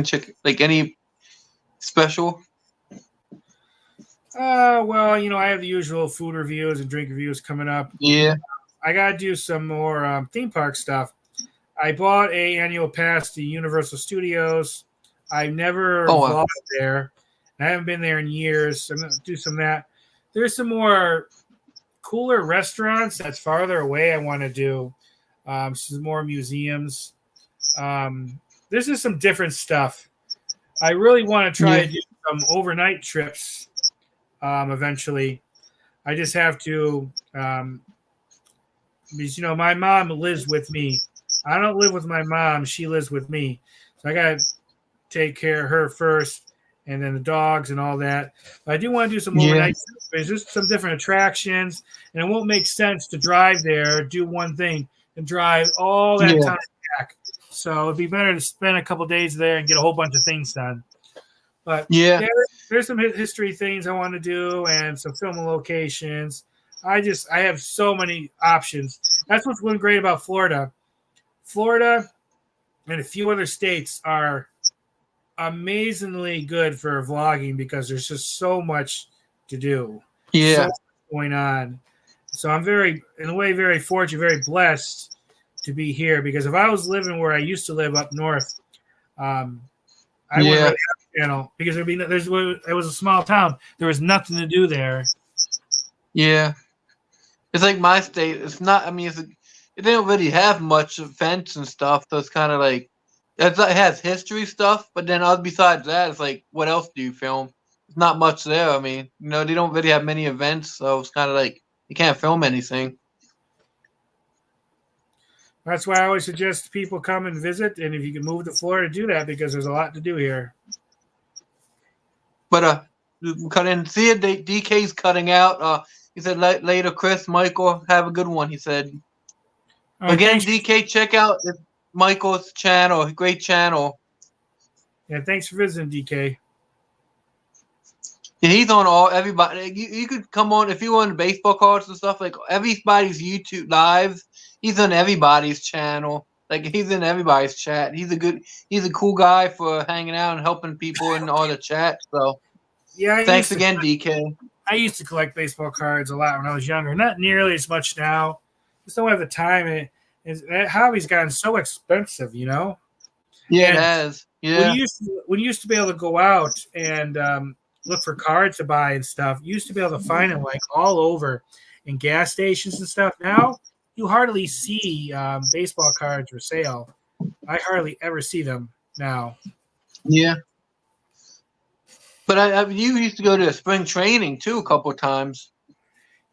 check like any special? Well, I have the usual food reviews and drink reviews coming up. Yeah. I gotta do some more theme park stuff. I bought a annual pass to Universal Studios. I've never vlogged there. I haven't been there in years. So I'm gonna do some of that. There's some more cooler restaurants that's farther away I want to do. Some more museums. This is some different stuff. I really want to try to do some overnight trips eventually. I just have to because my mom lives with me. I don't live with my mom. She lives with me. So I got to take care of her first and then the dogs and all that. But I do want to do some overnight trips. There's just some different attractions, and it won't make sense to drive there, do one thing, and drive all that time back. So it'd be better to spend a couple days there and get a whole bunch of things done. But there's some history things I want to do and some film locations. I have so many options. That's what's been great about Florida. Florida and a few other states are amazingly good for vlogging because there's just so much to do. Yeah. So much going on. So I'm very fortunate, very blessed to be here because if I was living where I used to live up north, I wouldn't really have a channel because it was a small town. There was nothing to do there. Yeah. It's like my state. It's not, I mean, it didn't really have much events and stuff. So it's kind of like, it has history stuff, but then besides that, it's like, what else do you film? There's not much there. I mean, they don't really have many events, so it's kind of like you can't film anything. That's why I always suggest people come and visit, and if you can move to Florida, do that because there's a lot to do here. But cut in. See it. DK's cutting out. He said later, Chris, Michael, have a good one. He said. Right, again, DK, check out Michael's channel. Great channel. Yeah, thanks for visiting, DK. Yeah, he's on everybody. You could come on if you want baseball cards and stuff. Like everybody's YouTube lives. He's on everybody's channel. Like he's in everybody's chat. He's a cool guy for hanging out and helping people in all the chat. So yeah, thanks again, DK. I used to collect baseball cards a lot when I was younger. Not nearly as much now. Just don't have the time. That hobby's gotten so expensive, Yeah, it has. Yeah. When you used to be able to go out and look for cards to buy and stuff. You used to be able to find them like all over in gas stations and stuff. Now you hardly see baseball cards for sale. I hardly ever see them now. Yeah. But you used to go to spring training too a couple of times.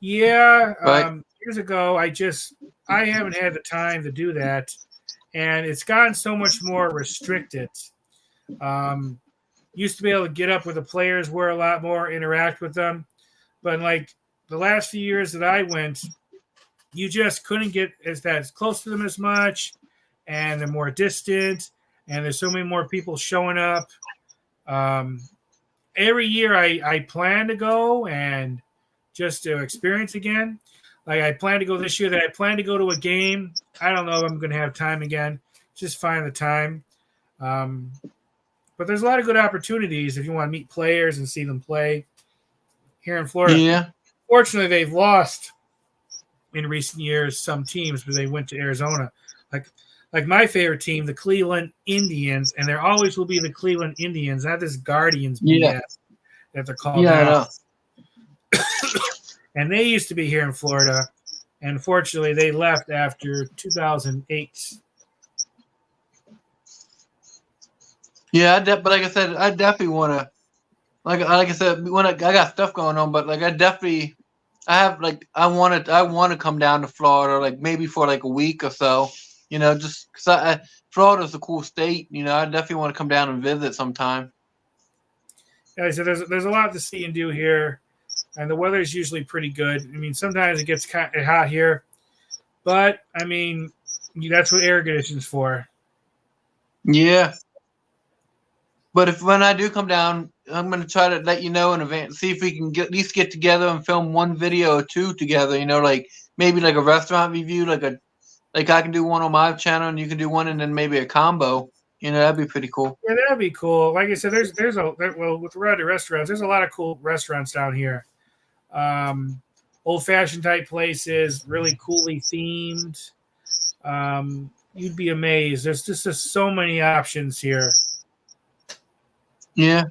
Yeah, right? Years ago, I haven't had the time to do that, and it's gotten so much more restricted. Used to be able to get up where the players were a lot more, interact with them, but like the last few years that I went, you just couldn't get as close to them as much, and they're more distant, and there's so many more people showing up. Every year I plan to go and just to experience again. Like I plan to go this year. That I plan to go to a game. I don't know if I'm going to have time again. Just find the time. But there's a lot of good opportunities if you want to meet players and see them play here in Florida. Yeah. Fortunately, they've lost in recent years some teams, but they went to Arizona. Like my favorite team, the Cleveland Indians, and there always will be the Cleveland Indians, not this Guardians BS that they're called now. And they used to be here in Florida, and unfortunately, they left after 2008. Yeah, but like I said, I definitely want to. Like I said, I got stuff going on, but like I want to come down to Florida, like maybe for like a week or so. Just because Florida's a cool state. I definitely want to come down and visit sometime. Yeah, so there's a lot to see and do here, and the weather is usually pretty good. I mean, sometimes it gets kind of hot here, but I mean, that's what air conditioning's for. Yeah. But when I do come down, I'm going to try to let you know in advance, see if we can at least get together and film one video or two together, like maybe like a restaurant review, like I can do one on my channel and you can do one and then maybe a combo. That'd be pretty cool. Yeah, that'd be cool. Like I said, with regard to restaurants, there's a lot of cool restaurants down here. Old-fashioned type places, really coolly themed. You'd be amazed. There's just so many options here. Yeah.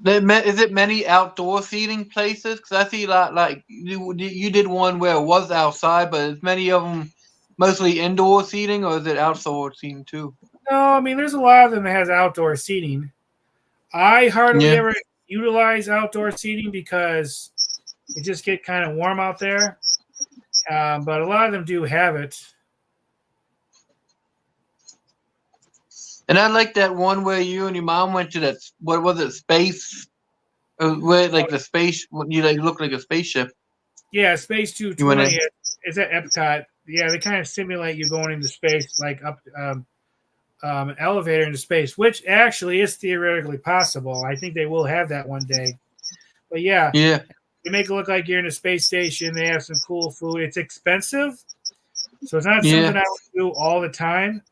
Is it many outdoor seating places? Because I see a lot, like you did one where it was outside, but is many of them mostly indoor seating, or is it outdoor seating too? No, I mean, there's a lot of them that has outdoor seating. I hardly ever utilize outdoor seating because it just get kind of warm out there. But a lot of them do have it. And I like that one where you and your mom went to that. What was it? Space? Where like the space? You look like a spaceship. Yeah, Space 220. It's at Epcot. Yeah, they kind of simulate you going into space, like up an elevator into space, which actually is theoretically possible. I think they will have that one day. But yeah, they make it look like you're in a space station. They have some cool food. It's expensive, so it's not something I would do all the time.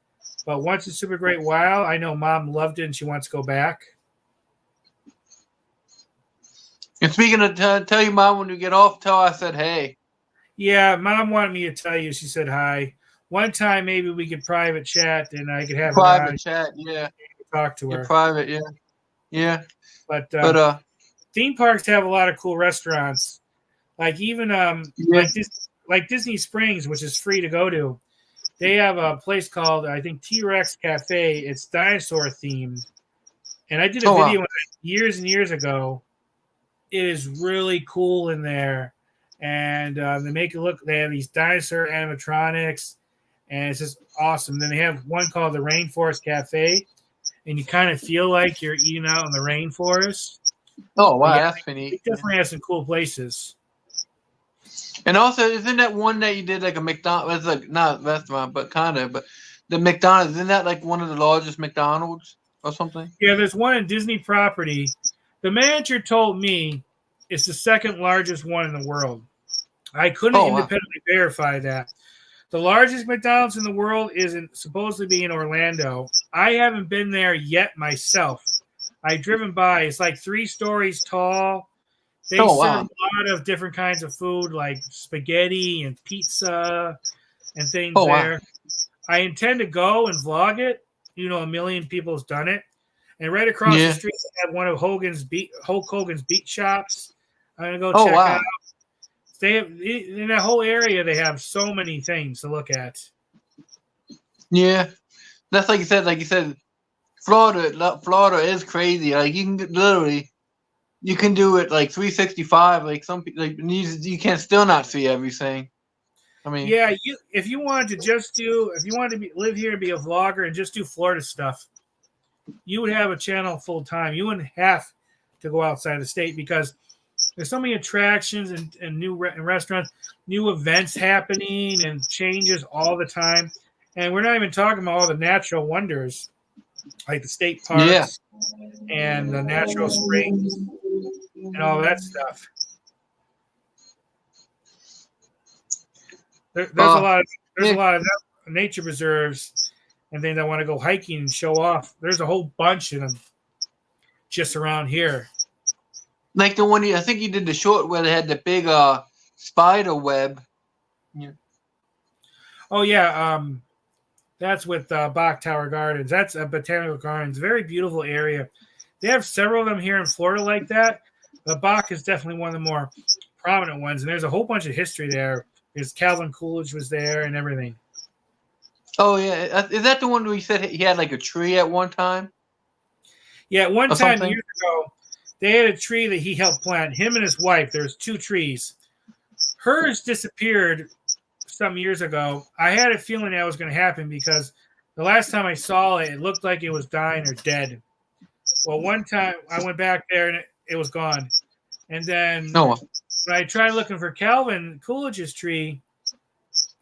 But once it's super great while, I know Mom loved it and she wants to go back. And speaking of, tell your mom when you get off, tell her I said hey. Yeah, Mom wanted me to tell you. She said hi. One time maybe we could private chat and I could have private chat. Yeah, talk to her. Private. Yeah. But theme parks have a lot of cool restaurants. Like even like Disney Springs, which is free to go to. They have a place called, I think, T-Rex Cafe. It's dinosaur themed. And I did a video years and years ago. It is really cool in there. And they make it look, they have these dinosaur animatronics. And it's just awesome. Then they have one called the Rainforest Cafe. And you kind of feel like you're eating out in the rainforest. Oh, wow. That's pretty neat. It definitely has some cool places. And also, isn't that one that you did like a McDonald's? It's like not a restaurant, but kind of. But the McDonald's, isn't that like one of the largest McDonald's or something? Yeah, there's one in Disney property. The manager told me it's the second largest one in the world. I couldn't independently verify that. The largest McDonald's in the world is supposed to be in Orlando. I haven't been there yet myself. I've driven by. It's like 3 stories tall. They serve a lot of different kinds of food, like spaghetti and pizza and things there. I intend to go and vlog it. A million people's done it. And right across the Yeah. street, they have one of Hulk Hogan's beat shops. I'm gonna go Oh check wow. out. They have in that whole area. They have so many things to look at. Yeah. That's like you said. Like you said, Florida is crazy. Like you can literally, you can do it like 365. Like some people, like you can still not see everything. I mean, Yeah, if you wanted to live here and be a vlogger and just do Florida stuff, you would have a channel full time. You wouldn't have to go outside the state because there's so many attractions and new restaurants, new events happening and changes all the time. And we're not even talking about all the natural wonders like the state yeah. parks and the natural springs and all that stuff. There's a lot of nature reserves and things I want to go hiking and show off. There's a whole bunch of them just around here. Like the one I think you did the short where they had the big spider web. Yeah. Oh yeah, that's with Bach Tower Gardens. That's a botanical gardens, very beautiful area. They have several of them here in Florida like that. But Bach is definitely one of the more prominent ones, and there's a whole bunch of history there. Because Calvin Coolidge was there and everything. Oh yeah, is that the one where you said he had like a tree at one time? Yeah, at one Or time something? years ago, they had a tree that he helped plant. Him and his wife. There's 2 trees. Hers disappeared some years ago. I had a feeling that was going to happen because the last time I saw it, it looked like it was dying or dead. Well, one time I went back there and it was gone. And then No. when I tried looking for Calvin Coolidge's tree,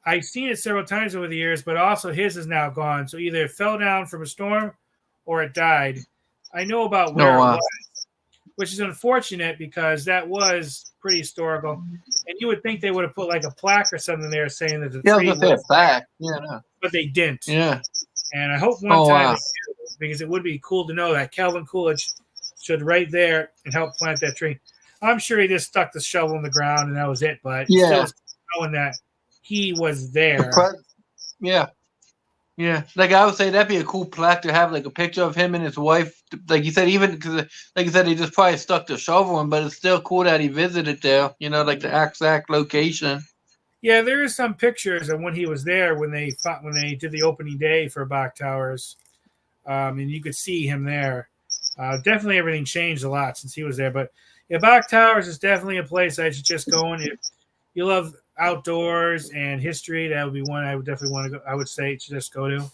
I've seen it several times over the years, but also his is now gone. So either it fell down from a storm or it died. I know about where it was, which is unfortunate because that was pretty historical. And you would think they would have put like a plaque or something there saying that the tree was a plaque. Yeah, no. but they didn't. Yeah. And I hope one time they do, because it would be cool to know that Calvin Coolidge stood right there and helped plant that tree. I'm sure he just stuck the shovel in the ground and that was it, but still knowing that he was there. Yeah. Yeah. Like I would say that'd be a cool plaque to have, like a picture of him and his wife. Like you said, even because, like you said, he just probably stuck the shovel in, but it's still cool that he visited there, like the exact location. Yeah, there is some pictures of when he was there when they did the opening day for Bach Towers, and you could see him there. Definitely everything changed a lot since he was there, but yeah, Bach Towers is definitely a place I should just go in. If you love outdoors and history, that would be one I would definitely want to go. I would say to just go to.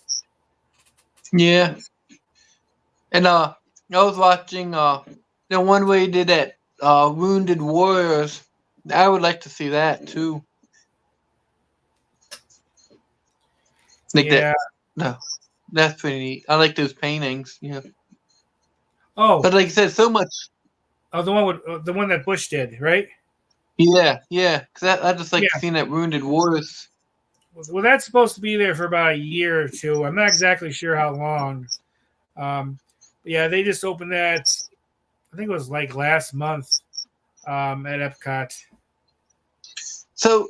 Yeah. And I was watching the one where he did that Wounded Warriors. I would like to see that too. Like that. No, that's pretty neat. I like those paintings. Yeah. Oh, but like you said, so much. Oh, the one that Bush did, right? Yeah. Because I just like seeing that Wounded Warriors. Well, that's supposed to be there for about a year or two. I'm not exactly sure how long. Yeah, they just opened that. I think it was like last month at Epcot. So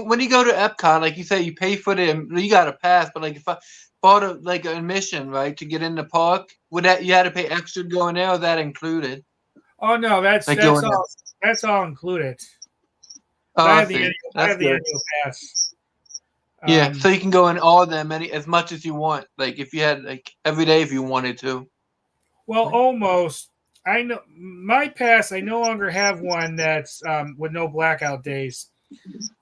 when you go to Epcot, like you say, you pay for you got a pass, but like if I bought like an admission, right, to get in the park, would that you had to pay extra to go in there, or that included? Oh no, that's all included. Oh, I have the annual pass. Yeah, so you can go in all of them as much as you want. Like if you had like every day if you wanted to. Well, almost. I know my pass. I no longer have one that's with no blackout days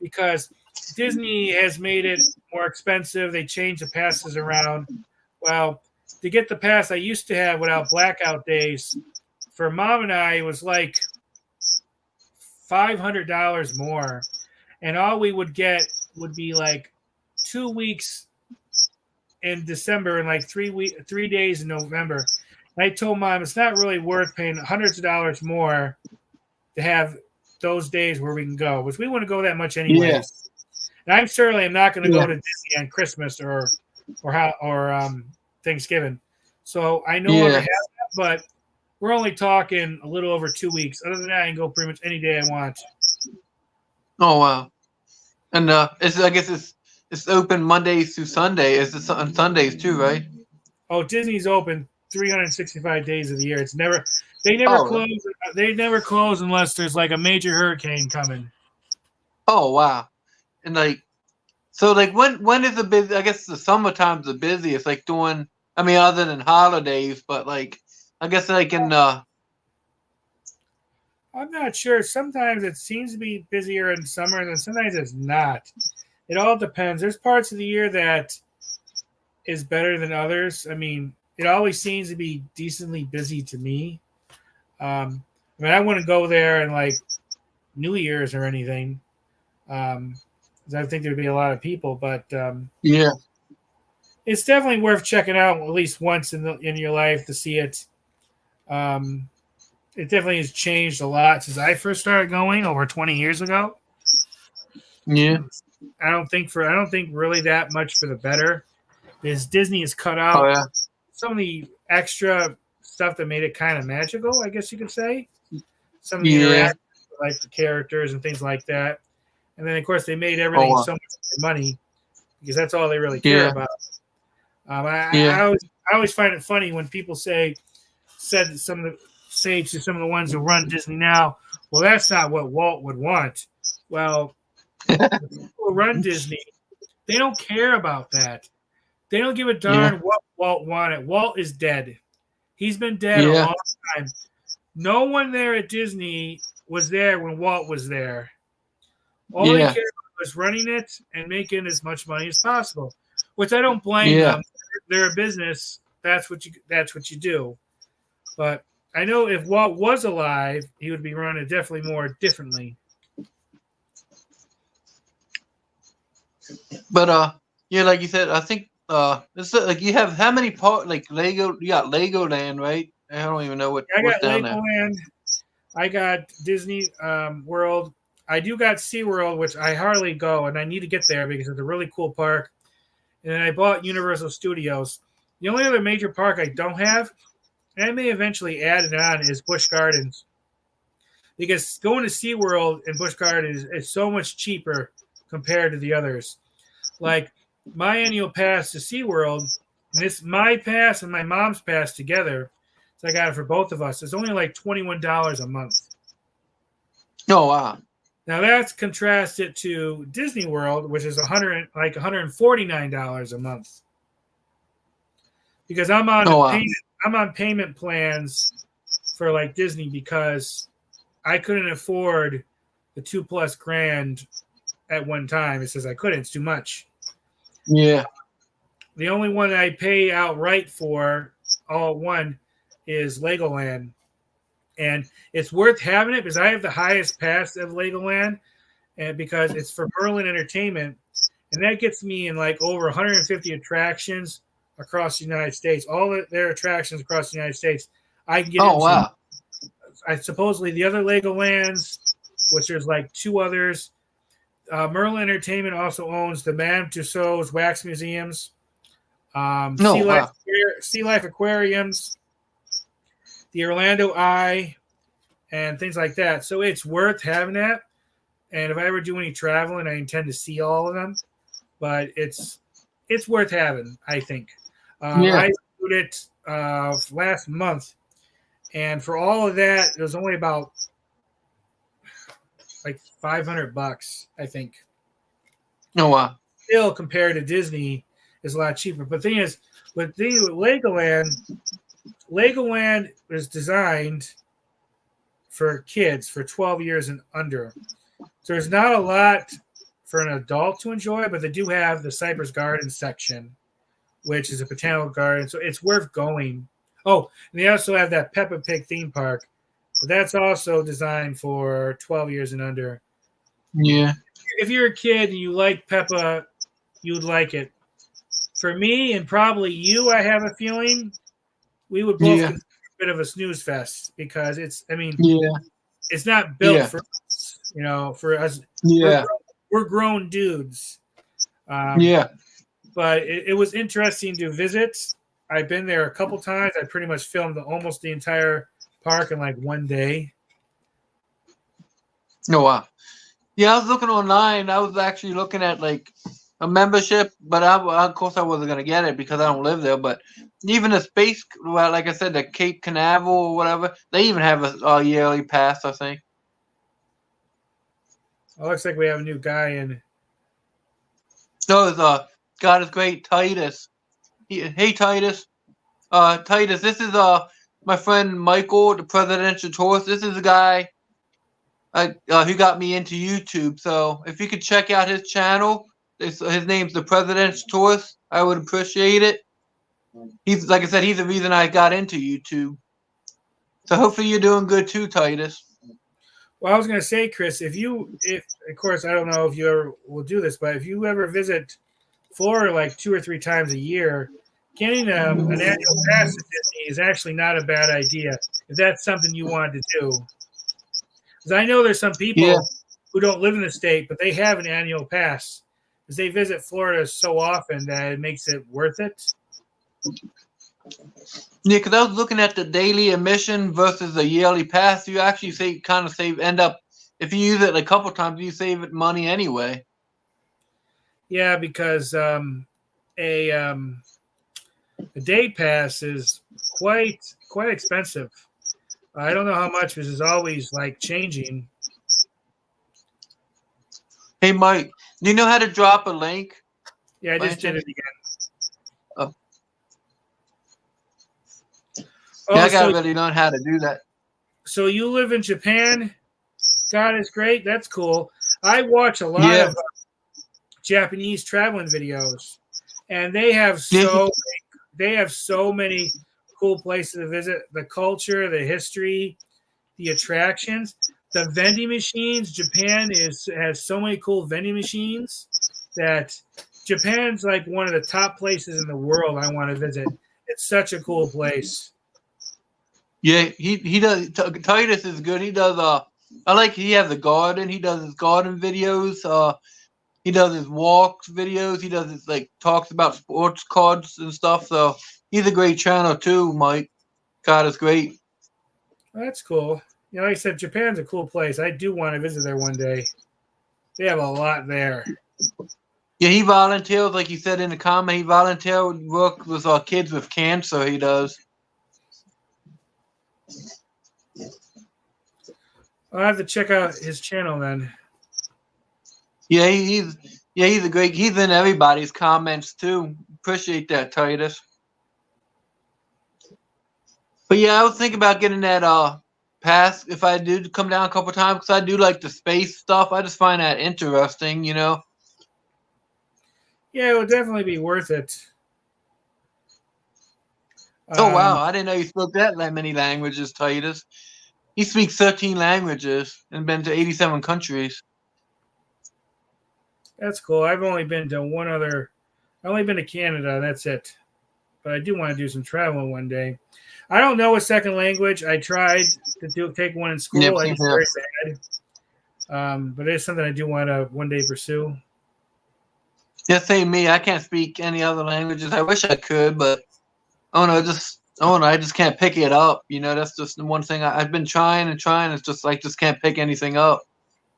because Disney has made it more expensive. They changed the passes around. Well, to get the pass I used to have without blackout days, for Mom and I, it was like $500 more, and all we would get would be like 2 weeks in December and like 3 days in November. And I told Mom it's not really worth paying hundreds of dollars more to have those days where we can go, which we wouldn't go that much anyways. Yeah. And I'm certainly not going to go to Disney on Christmas or Thanksgiving. So I no longer have that, but we're only talking a little over 2 weeks. Other than that, I can go pretty much any day I want. Oh wow! And I guess it's open Mondays through Sunday. It's on Sundays too, right? Oh, Disney's open 365 days of the year. They never close. They never close unless there's like a major hurricane coming. Oh wow! And like, so like when is the busy? I guess the summertime's the busiest. Like doing, I mean, other than holidays, but like, I guess like in I'm not sure. Sometimes it seems to be busier in summer, and then sometimes it's not. It all depends. There's parts of the year that is better than others. I mean, it always seems to be decently busy to me. I mean, I wouldn't go there in like New Year's or anything. 'Cause I think there'd be a lot of people, but yeah, it's definitely worth checking out at least once in your life to see it. It definitely has changed a lot since I first started going over 20 years ago. yeah. I don't think really that much for the better, because Disney has cut Oh out yeah, some of the extra stuff that made it kind of magical, I guess you could say. Some of the yeah. interactions, like the characters and things like that. And then, of course, they made everything so much more money because that's all they really care about. I always find it funny when people say to some of the ones who run Disney now, well, that's not what Walt would want. Well, the people who run Disney, they don't care about that. They don't give a darn what Walt wanted. Walt is dead. He's been dead a long time. No one there at Disney was there when Walt was there. All they cared about was running it and making as much money as possible, which I don't blame them. They're a business. That's what you do. But I know if Walt was alive, he would be running it definitely more differently. But yeah, like you said, I think it's like you have how many like Lego? You got Legoland, right? I don't even know what's down there. Legoland. I got Disney World. I do got SeaWorld, which I hardly go, and I need to get there because it's a really cool park. And then I bought Universal Studios. The only other major park I don't have, and I may eventually add it on, is Busch Gardens. Because going to SeaWorld and Busch Gardens is so much cheaper compared to the others. Like my annual pass to SeaWorld, my pass and my mom's pass together, so I got it for both of us. It's only like $21 a month. Oh wow! Now that's contrasted to Disney World, which is $149 a month. Because I'm on payment plans for like Disney because I couldn't afford the $2+ grand at one time. It says I couldn't. It's too much. Yeah. The only one that I pay outright for all at one is Legoland. And it's worth having it because I have the highest pass of Legoland, and because it's for Merlin Entertainment, and that gets me in like over 150 attractions across the United States. All their attractions across the United States, I can get into. Wow! Supposedly the other Legolands, which there's like 2 others. Merlin Entertainment also owns the Madame Tussauds Wax Museums, Sea Life Aquariums, the Orlando Eye, and things like that. So it's worth having that. And if I ever do any traveling, I intend to see all of them. But it's worth having, I think. I did it last month, and for all of that, it was only about like $500, I think. Oh wow! Still, compared to Disney, is a lot cheaper. But the thing is, with Legoland is designed for kids for 12 years and under. So there's not a lot for an adult to enjoy, but they do have the Cypress Garden section, which is a botanical garden. So it's worth going. Oh, and they also have that Peppa Pig theme park. But that's also designed for 12 years and under. Yeah. If you're a kid and you like Peppa, you'd like it. For me and probably you, I have a feeling we would both consider a bit of a snooze fest because it's not built for us, for us. Yeah. We're grown dudes. But it was interesting to visit. I've been there a couple times. I pretty much filmed almost the entire park in like one day. Oh wow! Yeah, I was looking online. I was actually looking at like a membership, but of course I wasn't gonna get it because I don't live there. But even the space, well, like I said, the Cape Canaveral or whatever, they even have a yearly pass, I think. It looks like we have a new guy in. So is God is great, Titus. Hey Titus, Titus, this is my friend Michael, the presidential tourist. This is the guy who got me into YouTube. So if you could check out his channel, his name's the presidential tourist. I would appreciate it. He's like I said, he's the reason I got into YouTube. So hopefully you're doing good too, Titus. Well, I was going to say, Chris, if of course, I don't know if you ever will do this, but if you ever visit Florida like 2 or 3 times a year, getting an annual pass to Disney is actually not a bad idea if that's something you wanted to do. Because I know there's some people who don't live in the state, but they have an annual pass because they visit Florida so often that it makes it worth it. Yeah, because I was looking at the daily admission versus the yearly pass. You actually end up, if you use it a couple times, you save it money anyway. Yeah, because a day pass is quite expensive. I don't know how much because it's always like changing. Hey, Mike, do you know how to drop a link? Yeah, I just did it again. Yeah, I gotta really learn how to do that. So you live in Japan? God is great. That's cool. I watch a lot of Japanese traveling videos, and they have so many cool places to visit. The culture, the history, the attractions, the vending machines. Japan has so many cool vending machines that Japan's like one of the top places in the world I want to visit. It's such a cool place. Yeah, he does. Titus is good. He does. He has a garden. He does his garden videos. He does his walks videos. He does his talks about sports cards and stuff. So he's a great channel too, Mike. God is great. That's cool. You know, like I said, Japan's a cool place. I do want to visit there one day. They have a lot there. Yeah, he volunteers, like you said in the comment. He volunteers work with kids with cancer. He does. I'll have to check out his channel then. Yeah, he's a great. He's in everybody's comments too. Appreciate that, Titus. But yeah, I was thinking about getting that pass if I do come down a couple times because I do like the space stuff. I just find that interesting, you know. Yeah, it would definitely be worth it. Oh wow, I didn't know you spoke that many languages, Titus. He speaks 13 languages and been to 87 countries. That's cool. I've only been to I've only been to Canada. That's it. But I do want to do some traveling one day. I don't know a second language. I tried to take one in school. I was very bad. But it's something I do want to one day pursue. Yeah, same me. I can't speak any other languages. I wish I could, but I just can't pick it up. You know, that's just the one thing I've been trying and trying. It's just just can't pick anything up.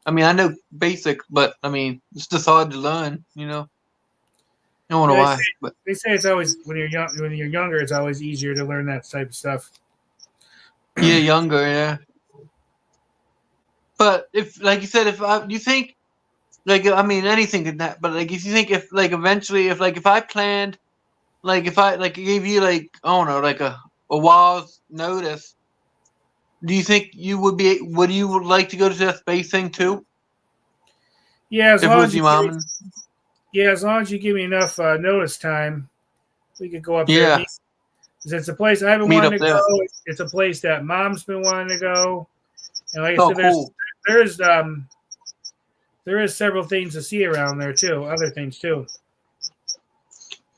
I mean, I know basic, but I mean, it's just hard to learn. You know, I don't know why. But they say it's always when you're younger, it's always easier to learn that type of stuff. Yeah, younger, yeah. But if, like you said, you think, I mean, anything could that. But if you think if eventually if I planned. If I gave you I don't know a while's notice, do you think you would like to go to that space thing too? Yeah, as long as you give me enough notice time, we could go up there. Yeah, it's a place I haven't wanted to go. It's a place that Mom's been wanting to go, and like I said, cool. there is several things to see around there too. Other things too.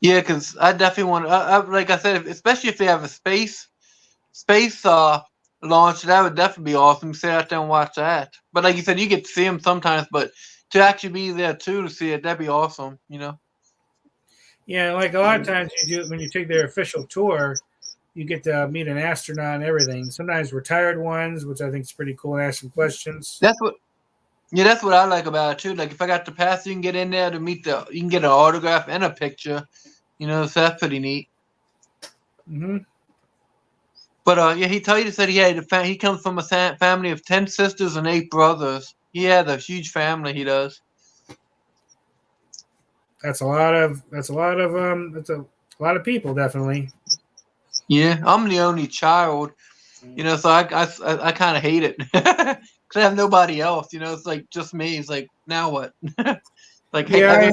Yeah, because I definitely want to. Like I said, especially if they have a space launch, that would definitely be awesome. Sit out there and watch that. But like you said, you get to see them sometimes, but to actually be there too to see it, that'd be awesome. You know. Yeah, like a lot of times when you take their official tour, you get to meet an astronaut and everything. Sometimes retired ones, which I think is pretty cool, and ask some questions. Yeah, that's what I like about it too. Like if I got the pass, you can get in there to you can get an autograph and a picture. So that's pretty neat. Mm-hmm. But yeah, he said he comes from a family of 10 sisters and 8 brothers. He has a huge family. He does. That's a lot of people, definitely. Yeah, I'm the only child. So I kind of hate it because I have nobody else. It's like just me. It's like now what? Like hey, Yeah,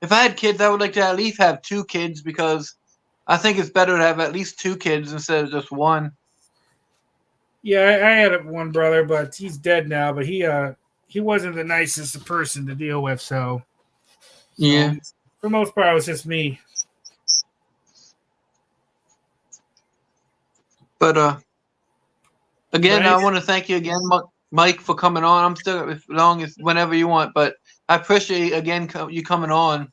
if I had kids, I would like to at least have 2 kids because I think it's better to have at least 2 kids instead of just one. yeah. I had one brother, but he's dead now. But he wasn't the nicest person to deal with. So Yeah. for the most part, it was just me. But again, Right? I want to thank you again, Mike, for coming on. I'm still as long as whenever you want, but I appreciate again you coming on.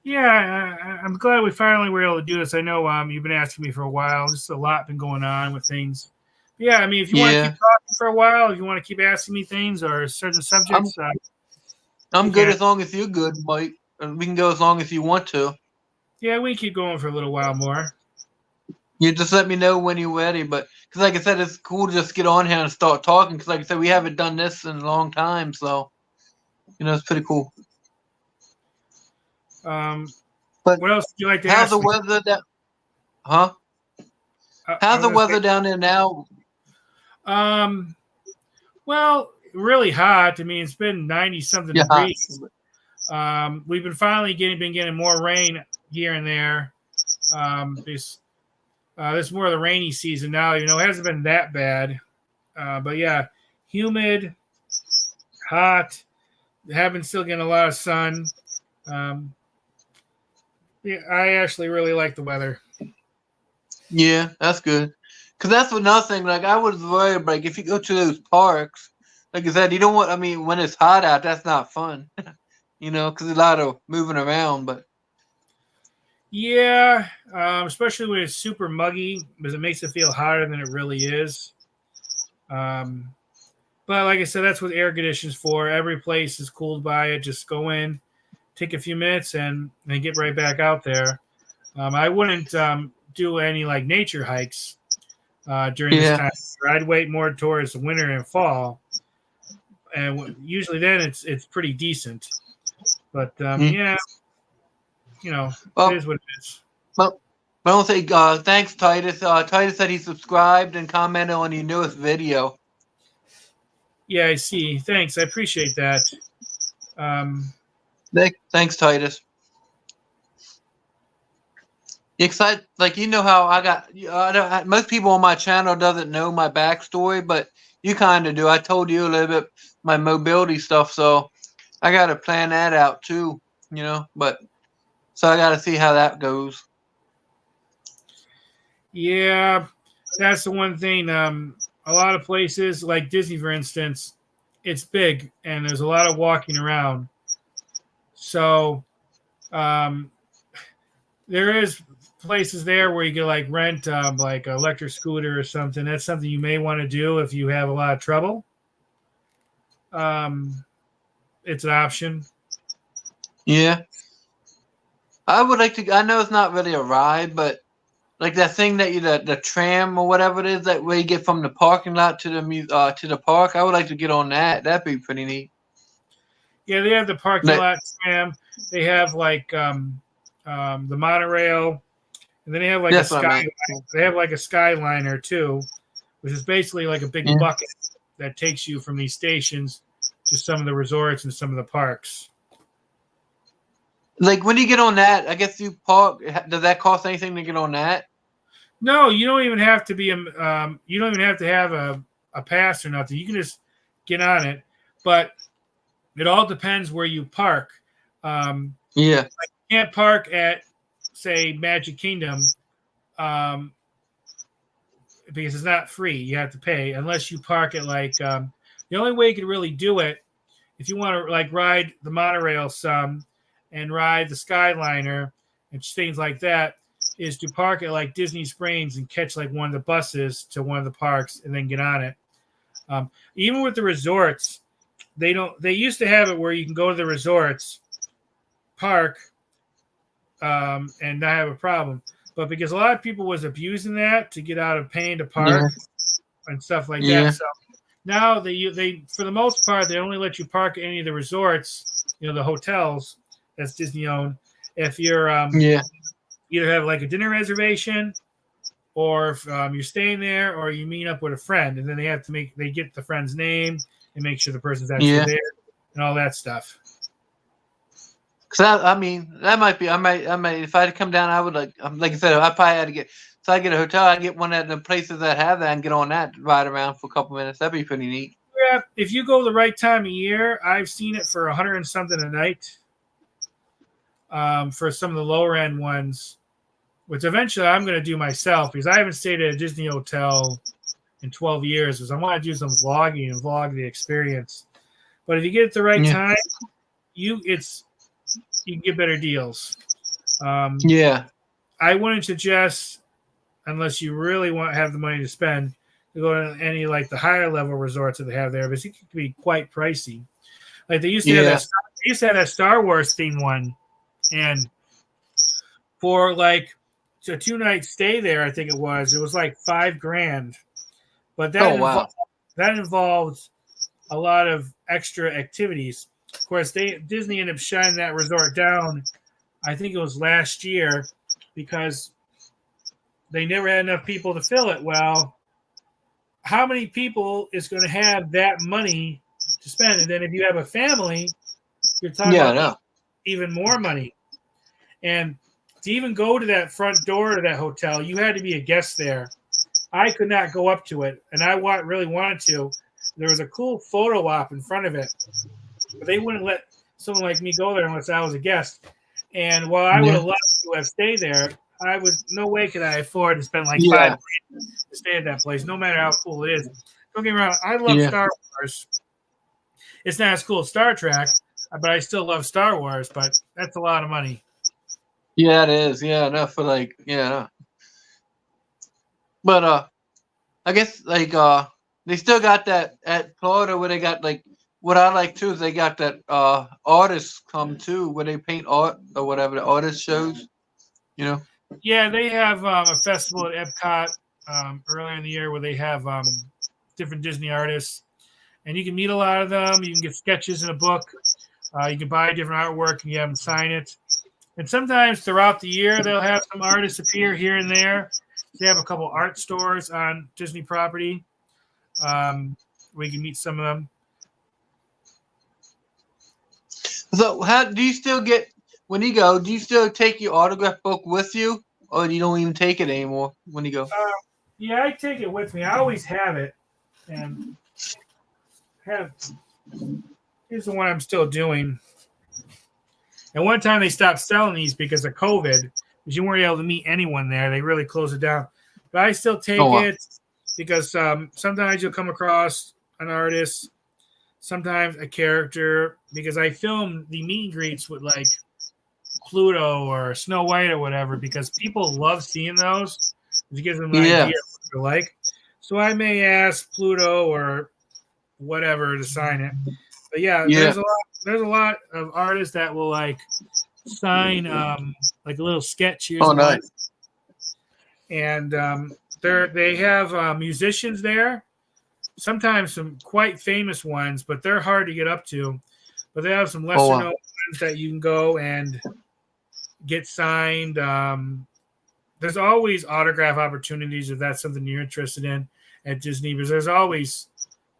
Yeah, I'm glad we finally were able to do this. I know you've been asking me for a while. Just a lot been going on with things. But yeah, I mean, if you want to Yeah, keep talking for a while, if you want to keep asking me things or certain subjects, I'm we good can. as long as you're good, Mike. And we can go as long as you want to. Yeah, we can keep going for a little while more. You just let me know when you're ready. But because, like I said, it's cool to just get on here and start talking. Because, like I said, we haven't done this in a long time, so it's pretty cool. But What else would you like to how's ask the me? weather down? Huh? I How's the was weather down there now? well, really hot. I mean, it's been 90 something Yeah. degrees. We've been finally getting more rain here and there. This is more of the rainy season now. It hasn't been that bad. But yeah, humid, hot. Have been still getting a lot of sun. Yeah, I actually really like the weather. Yeah, that's good. Because that's another thing. Like, I was worried, like, if you go to those parks, like I said, you don't want, I mean, when it's hot out, that's not fun, because a lot of moving around. But Yeah, especially when it's super muggy because it makes it feel hotter than it really is. Um, but like I said, that's what air conditioning's for. Every place is cooled by it. Just go in, take a few minutes, and get right back out there. I wouldn't do any like nature hikes during this yeah, time. I'd wait more towards the winter and fall, and usually then it's pretty decent. But mm. yeah, it Well, is what it is. well, I don't say thanks, Titus. Titus said he subscribed and commented on your newest video. Yeah, I see. Thanks, I appreciate that. Thanks, Titus. Excited, like how I got. Most people on my channel doesn't know my backstory, but you kind of do. I told you a little bit my mobility stuff, so I got to plan that out too. But so I got to see how that goes. Yeah, that's the one thing. A lot of places like Disney, for instance, it's big and there's a lot of walking around. So there is places there where you can like rent like an electric scooter or something. That's something you may want to do if you have a lot of trouble. It's an option. Yeah, I would like to. I know it's not really a ride, but like that thing that the tram or whatever it is that way you get from the parking lot to the park. I would like to get on that. That'd be pretty neat. Yeah, they have the parking lot tram. They have like the monorail, and then they have like That's what I meant. They have like a Skyliner too, which is basically like a big bucket that takes you from these stations to some of the resorts and some of the parks. Like when you get on that, I guess you park. Does that cost anything to get on that? No, you don't even have to be you don't even have to have a pass or nothing. You can just get on it, but it all depends where you park. Yeah, you can't park at say Magic Kingdom because it's not free. You have to pay unless you park at like the only way you can really do it if you want to like ride the monorail some and ride the Skyliner and things like that is to park at like Disney Springs and catch like one of the buses to one of the parks and then get on it. Even with the resorts, they don't. They used to have it where you can go to the resorts, park, and not have a problem. But because a lot of people was abusing that to get out of paying to park and stuff like that, so now they for the most part they only let you park at any of the resorts, the hotels that's Disney owned. If you're either have like a dinner reservation, or if you're staying there, or you meet up with a friend, and then they get the friend's name and make sure the person's actually there and all that stuff. Cause I mean, that might be. I might. If I had to come down, I would like I said, I probably had to get. So I get a hotel. I get one of the places that have that and get on that, ride around for a couple minutes. That'd be pretty neat. Yeah, if you go the right time of year, I've seen it for $100 and something a night. For some of the lower end ones, which eventually I'm going to do myself because I haven't stayed at a Disney hotel in 12 years. Because I want to do some vlogging and vlog the experience. But if you get it the right time, you can get better deals. I wouldn't suggest, unless you really want to have the money to spend, to go to any like the higher level resorts that they have there, because it can be quite pricey. Like they used to have that Star Wars themed one, and for like a 2-night stay there, I think it was like $5,000. But that involved a lot of extra activities. Of course, Disney ended up shutting that resort down. I think it was last year because they never had enough people to fill it. Well, how many people is going to have that money to spend? And then if you have a family, you're talking about even more money. And to even go to that front door to that hotel, you had to be a guest there. I could not go up to it, and I really wanted to. There was a cool photo op in front of it, but they wouldn't let someone like me go there unless I was a guest. And while I would have loved to have stayed there, no way could I afford to spend like $5,000 to stay at that place, no matter how cool it is. Don't get me wrong, I love Star Wars. It's not as cool as Star Trek, but I still love Star Wars, but that's a lot of money. Yeah, it is. Yeah, enough for like, But I guess like they still got that at Florida where they got like what I like too is they got that artists come too where they paint art or whatever the artist shows, Yeah, they have a festival at Epcot earlier in the year where they have different Disney artists, and you can meet a lot of them. You can get sketches in a book. You can buy different artwork and you have them sign it. And sometimes throughout the year, they'll have some artists appear here and there. They have a couple art stores on Disney property where you can meet some of them. So how do you still get, when you go, do you still take your autograph book with you or you don't even take it anymore when you go? Yeah, I take it with me. I always have it. And here's the one I'm still doing. And one time they stopped selling these because of COVID, because you weren't able to meet anyone there. They really closed it down. But I still take it because sometimes you'll come across an artist, sometimes a character, because I film the meet and greets with like Pluto or Snow White or whatever, because people love seeing those. It gives them an idea of what they're like. So I may ask Pluto or whatever to sign it. But there's a lot of artists that will like sign like a little sketch. Nice. And they have musicians there. Sometimes some quite famous ones, but they're hard to get up to. But they have some lesser known ones that you can go and get signed. There's always autograph opportunities if that's something you're interested in at Disney, because there's always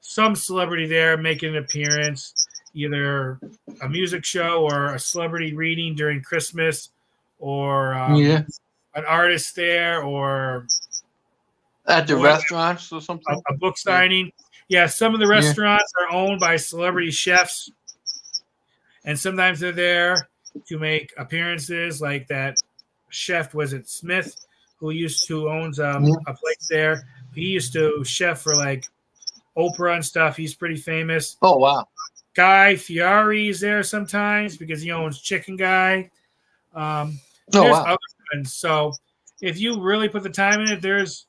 some celebrity there making an appearance, either a music show or a celebrity reading during Christmas, or an artist there, or at the restaurants or something. A book signing. Yeah, some of the restaurants are owned by celebrity chefs, and sometimes they're there to make appearances. Like that chef, was it Smith, who owns a place there. He used to chef for like Oprah and stuff. He's pretty famous. Oh, wow. Guy Fieri is there sometimes because he owns Chicken Guy. There's other ones. So if you really put the time in it, there's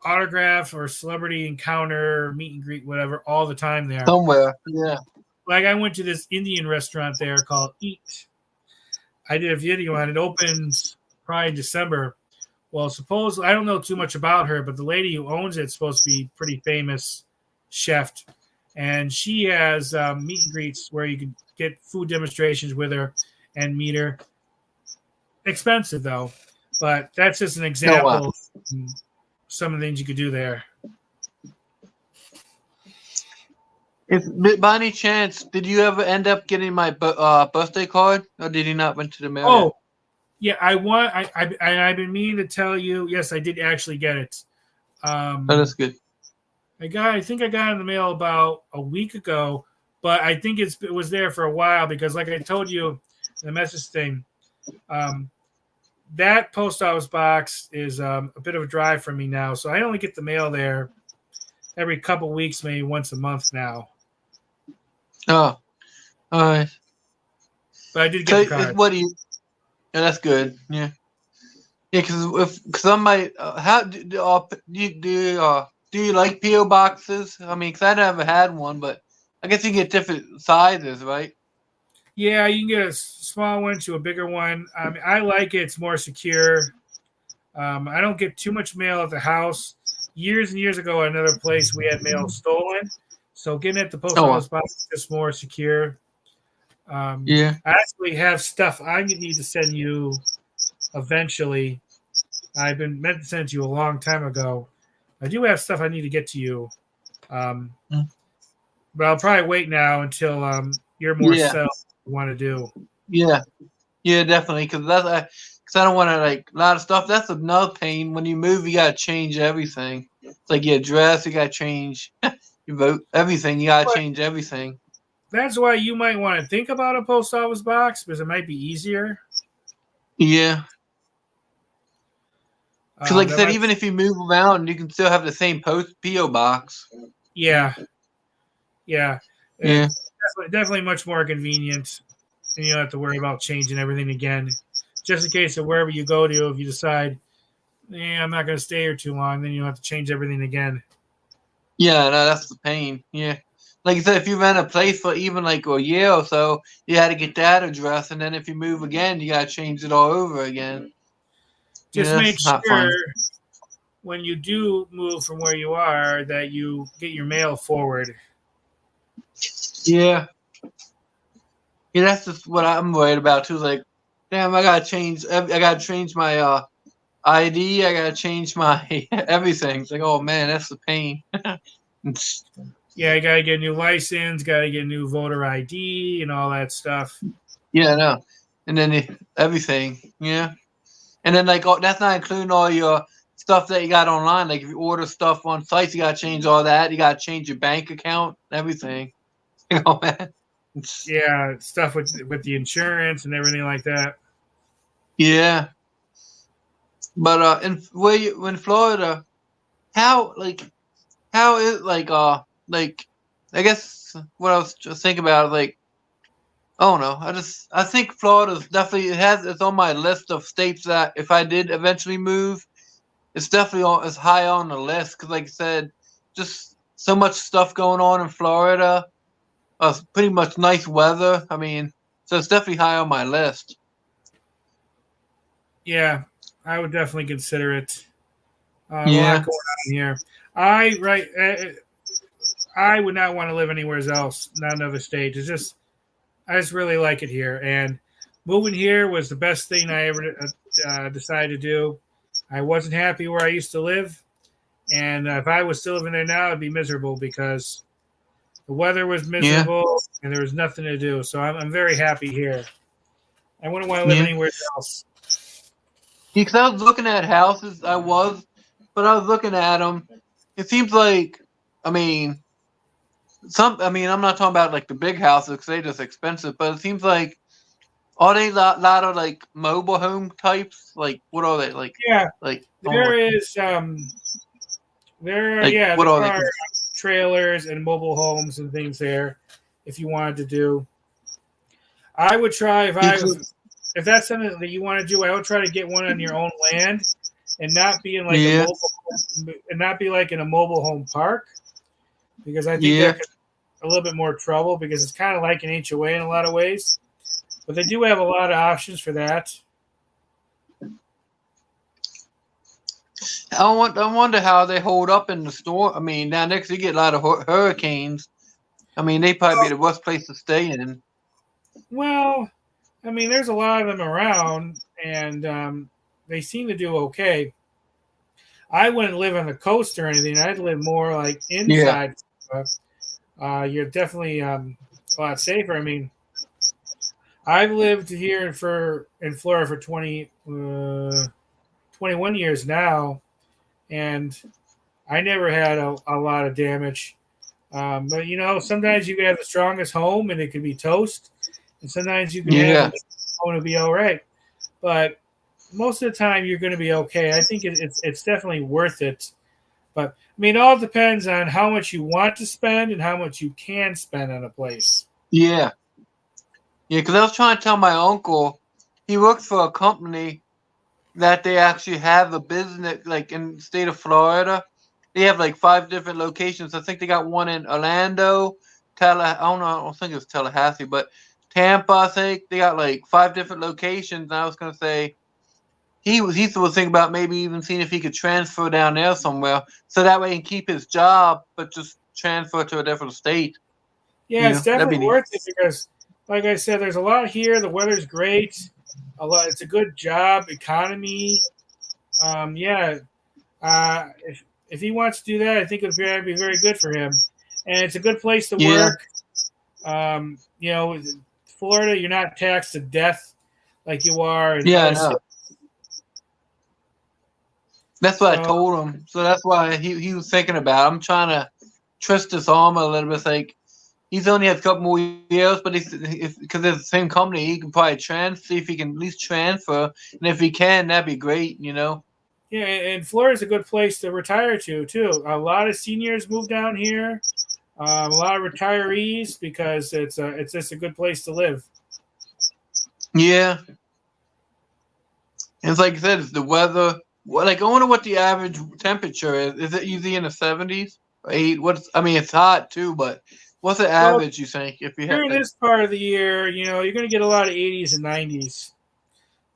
autograph or celebrity encounter, meet and greet, whatever, all the time there. Somewhere. Yeah. Like I went to this Indian restaurant there called Eat. I did a video on it. Opens probably in December. Well, suppose I don't know too much about her, but the lady who owns it's supposed to be pretty famous chef, and she has meet and greets where you can get food demonstrations with her and meet her. Expensive though, but that's just an example of some of the things you could do there. If by any chance, did you ever end up getting my birthday card, or did you not went to the mail? Oh, yeah, I've been meaning to tell you. Yes, I did actually get it. That's good. I think I got it in the mail about a week ago, but I think it was there for a while because, like I told you in the message thing, that post office box is a bit of a drive for me now, so I only get the mail there every couple weeks, maybe once a month now. Oh, all right. But I did get the card. What do you? Yeah, that's good. Yeah, yeah. Because I might. How do you like PO boxes? I mean, because I never had one, but I guess you can get different sizes, right? Yeah, you can get a small one to a bigger one. I mean, I like it. It's more secure. I don't get too much mail at the house. Years and years ago, at another place, we had mail stolen. So getting at the post office box is just more secure. Yeah. I actually have stuff I need to send you eventually. I've been meant to send it to you a long time ago. I do have stuff I need to get to you. But I'll probably wait now until you're more settled what you want to do. Yeah. Yeah, definitely. Because I don't want to, like, a lot of stuff. That's another pain. When you move, you got to change everything. It's like your address, you got to change your vote, everything. You got to change everything. That's why you might want to think about a post office box because it might be easier. Yeah. Because, like I said, even if you move around, you can still have the same PO box. Yeah. Yeah. Yeah. Definitely much more convenient. And you don't have to worry about changing everything again. Just in case of wherever you go to, if you decide, I'm not going to stay here too long, then you don't have to change everything again. Yeah, no, that's the pain. Yeah. Like I said, if you rent a place for even like a year or so, you had to get that address, and then if you move again, you got to change it all over again. Just make sure when you do move from where you are that you get your mail forward. Yeah. Yeah, that's just what I'm worried about too. Like, damn, I gotta change my ID. I gotta change my everything. It's like, oh man, that's the pain. Yeah, you gotta get a new license, gotta get a new voter ID, and all that stuff. Yeah, no, and then everything. Yeah, and then like that's not including all your stuff that you got online. Like if you order stuff on sites, you gotta change all that. You gotta change your bank account, everything. You know, man. Yeah, stuff with the insurance and everything like that. Yeah, but in Florida, how is like I guess what I was just thinking about, like, I don't know. I think Florida's definitely it's on my list of states that if I did eventually move, it's definitely it's high on the list because, like I said, just so much stuff going on in Florida. Pretty much nice weather. I mean, so it's definitely high on my list. Yeah, I would definitely consider it. Yeah. A lot going on here. I would not want to live anywhere else, not another state. I just really like it here, and moving here was the best thing I ever decided to do. I wasn't happy where I used to live, and if I was still living there now, I'd be miserable because the weather was miserable and there was nothing to do. So I'm very happy here. I wouldn't want to live anywhere else. Because I was looking at houses, but I was looking at them. It seems like, I'm not talking about like the big houses because they're just expensive, but it seems like, are they a lot of like mobile home types? Like, what are they like? Yeah, like there are trailers and mobile homes and things there. If you wanted to do, I would try if that's something that you want to do. I would try to get one on your own land and not be in like a mobile and not be like in a mobile home park, because I think Yeah. that could be a little bit more trouble because it's kind of like an HOA in a lot of ways. But they do have a lot of options for that. I wonder how they hold up in the storm. I mean, now next you get a lot of hurricanes. I mean, they probably be the worst place to stay in. Well, I mean, there's a lot of them around, and they seem to do okay. I wouldn't live on the coast or anything. I'd live more like inside. You're definitely a lot safer. I mean, I've lived here in Florida for 21 years now, and I never had a lot of damage. But sometimes you can have the strongest home and it can be toast, and sometimes you can have a home and be all right. But most of the time, you're going to be okay. I think it's definitely worth it. But I mean, it all depends on how much you want to spend and how much you can spend on a place. Yeah. Yeah, because I was trying to tell my uncle, he works for a company that they actually have a business, like in the state of Florida. They have like 5 different locations. I think they got one in Orlando, I don't think it's Tallahassee, but Tampa, I think. They got like 5 different locations. And I was going to say, he was thinking about maybe even seeing if he could transfer down there somewhere, so that way he can keep his job, but just transfer to a different state. Yeah, it's definitely worth it because, like I said, there's a lot here. The weather's great. It's a good job, economy. If he wants to do that, I think it'd be very good for him. And it's a good place to work. Florida, you're not taxed to death like you are in other states. That's what I told him. So that's why he was thinking about it. I'm trying to twist his arm a little bit. Like, he's only has a couple more years, but because it's the same company, he can probably see if he can at least transfer. And if he can, that'd be great, Yeah, and Florida's a good place to retire too. A lot of seniors move down here. A lot of retirees because it's just a good place to live. Yeah. And it's like I said, it's the weather. Like, I wonder what the average temperature is. Is it usually in the 70s or 8? It's hot too, but what's the average, you think? If you during this part of the year, you're going to get a lot of 80s and 90s.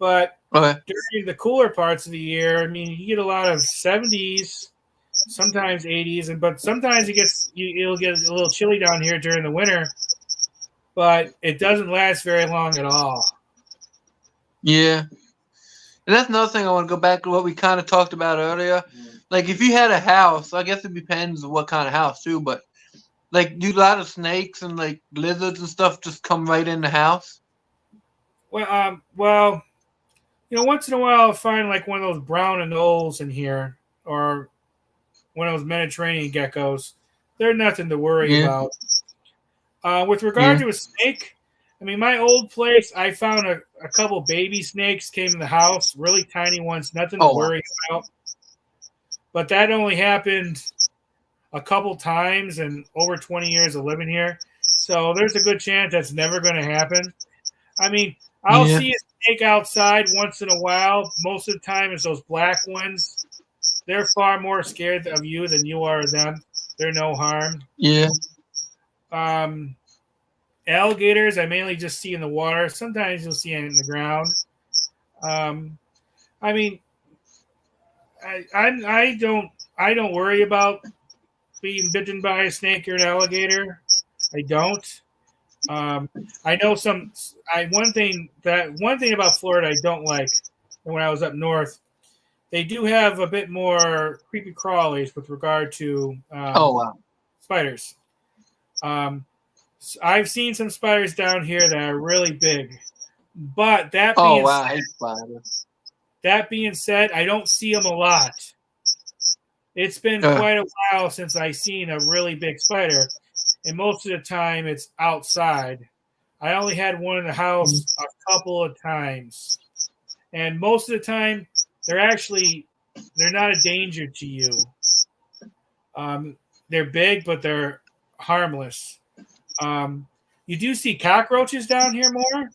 But during the cooler parts of the year, I mean, you get a lot of 70s, sometimes 80s, but sometimes it'll get a little chilly down here during the winter. But it doesn't last very long at all. Yeah. And that's another thing I want to go back to what we kind of talked about earlier. Like, if you had a house, I guess it depends on what kind of house too, but like, do a lot of snakes and like lizards and stuff just come right in the house? Well, once in a while I'll find like one of those brown anoles in here or one of those Mediterranean geckos. They're nothing to worry about. With regard to a snake, I mean, my old place, I found a couple baby snakes came in the house, really tiny ones, nothing to worry about. But that only happened a couple times in over 20 years of living here. So there's a good chance that's never going to happen. I mean, I'll see a snake outside once in a while. Most of the time it's those black ones. They're far more scared of you than you are of them. They're no harm. Yeah. Alligators, I mainly just see in the water. Sometimes you'll see it in the ground. I mean, I don't worry about being bitten by a snake or an alligator. I don't. I know one thing about Florida I don't like. When I was up north, they do have a bit more creepy crawlies with regard to spiders. I've seen some spiders down here that are really big, but that being said, I don't see them a lot. It's been quite a while since I've seen a really big spider, and most of the time it's outside. I only had one in the house a couple of times, and most of the time they're not a danger to you. They're big, but they're harmless. You do see cockroaches down here more,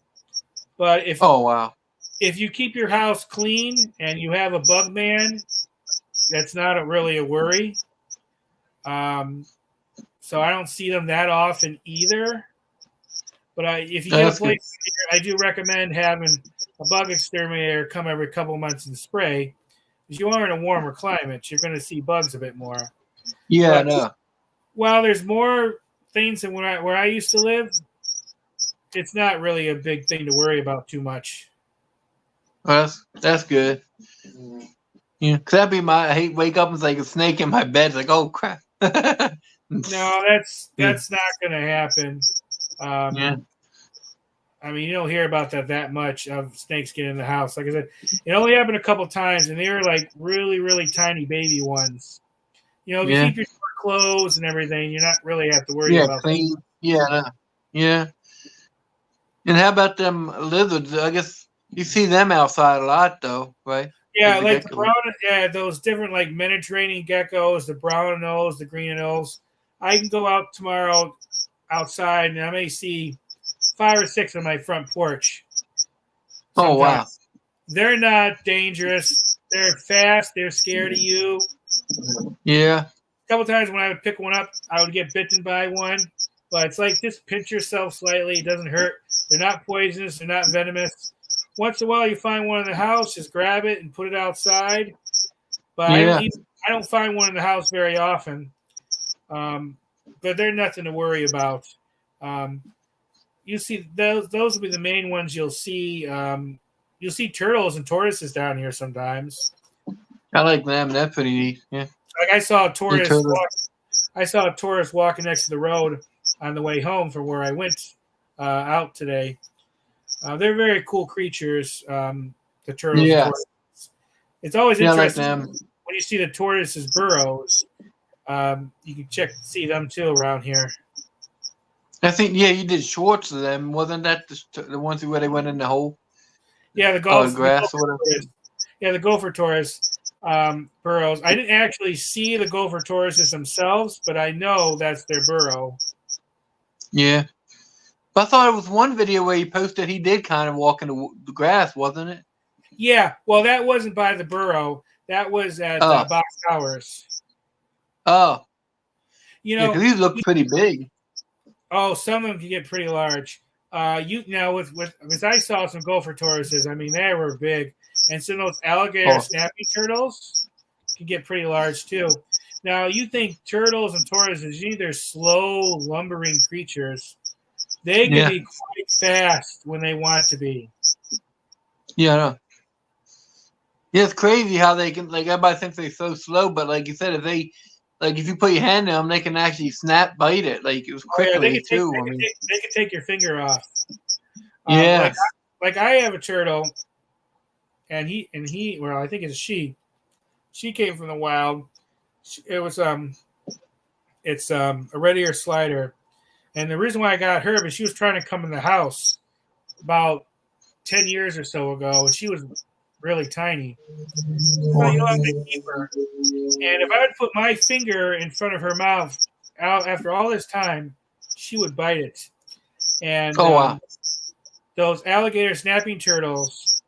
but if you keep your house clean and you have a bug man, that's not really a worry. So I don't see them that often either. But if you get a place, I do recommend having a bug exterminator come every couple of months and spray. Because you are in a warmer climate, you're going to see bugs a bit more. Yeah, But no. while there's more things than where I used to live, it's not really a big thing to worry about too much. Well, that's good. Yeah, cause that'd be I hate wake up and it's like a snake in my bed. It's like, oh crap. No, that's not going to happen. Yeah. I mean, you don't hear about that much of snakes getting in the house. Like I said, it only happened a couple times, and they were like really, really tiny baby ones. You know, if you keep your door closed and everything, you're not really have to worry about clean. That. Yeah, yeah. And how about them lizards? I guess you see them outside a lot, though, right? Yeah, like the brown, those different like Mediterranean geckos, the brown nose, the green nose. I can go out tomorrow outside, and I may see 5 or 6 on my front porch. Sometimes. Oh wow! They're not dangerous. They're fast. They're scared of you. Yeah. A couple times when I would pick one up, I would get bitten by one. But it's like just pinch yourself slightly. It doesn't hurt. They're not poisonous. They're not venomous. Once in a while, you find one in the house, just grab it and put it outside. But I don't find one in the house very often. But they're nothing to worry about. You see, those will be the main ones you'll see. You'll see turtles and tortoises down here sometimes. I like them. They're pretty neat. Yeah. Like I saw a tortoise. I saw a tortoise walking next to the road on the way home from where I went out today. They're very cool creatures. The turtles. Yeah. And tortoises. It's always interesting like when you see the tortoises' burrows. You can see them too around here. I think you did shorts of them. Wasn't that the ones where they went in the hole? Yeah, the grass or whatever. Yeah, the gopher tortoise burrows. I didn't actually see the gopher tortoises themselves, but I know that's their burrow. Yeah. But I thought it was one video where he posted he did kind of walk in the grass, wasn't it? Yeah, well, that wasn't by the burrow. That was at Box Towers. Oh. You know, because these look pretty big. Oh, some of them can get pretty large. Because I saw some gopher tortoises. I mean, they were big. And some of those alligator snapping turtles can get pretty large too. Now, you think turtles and tortoises, they're slow, lumbering creatures. They can be quite fast when they want to be. Yeah, I know. Yeah, it's crazy how they can, like, everybody thinks they're so slow, but like you said, if you put your hand in them, they can actually bite it. Like, it was quickly, too. They can take your finger off. Yeah. Like I have a turtle, and well, I think it's she. She came from the wild. It was it's a red ear slider, and the reason why I got her is she was trying to come in the house about 10 years or so ago, and she was really tiny. So, I'm going to keep her. And if I would put my finger in front of her mouth after all this time, she would bite it. And wow. Those alligator snapping turtles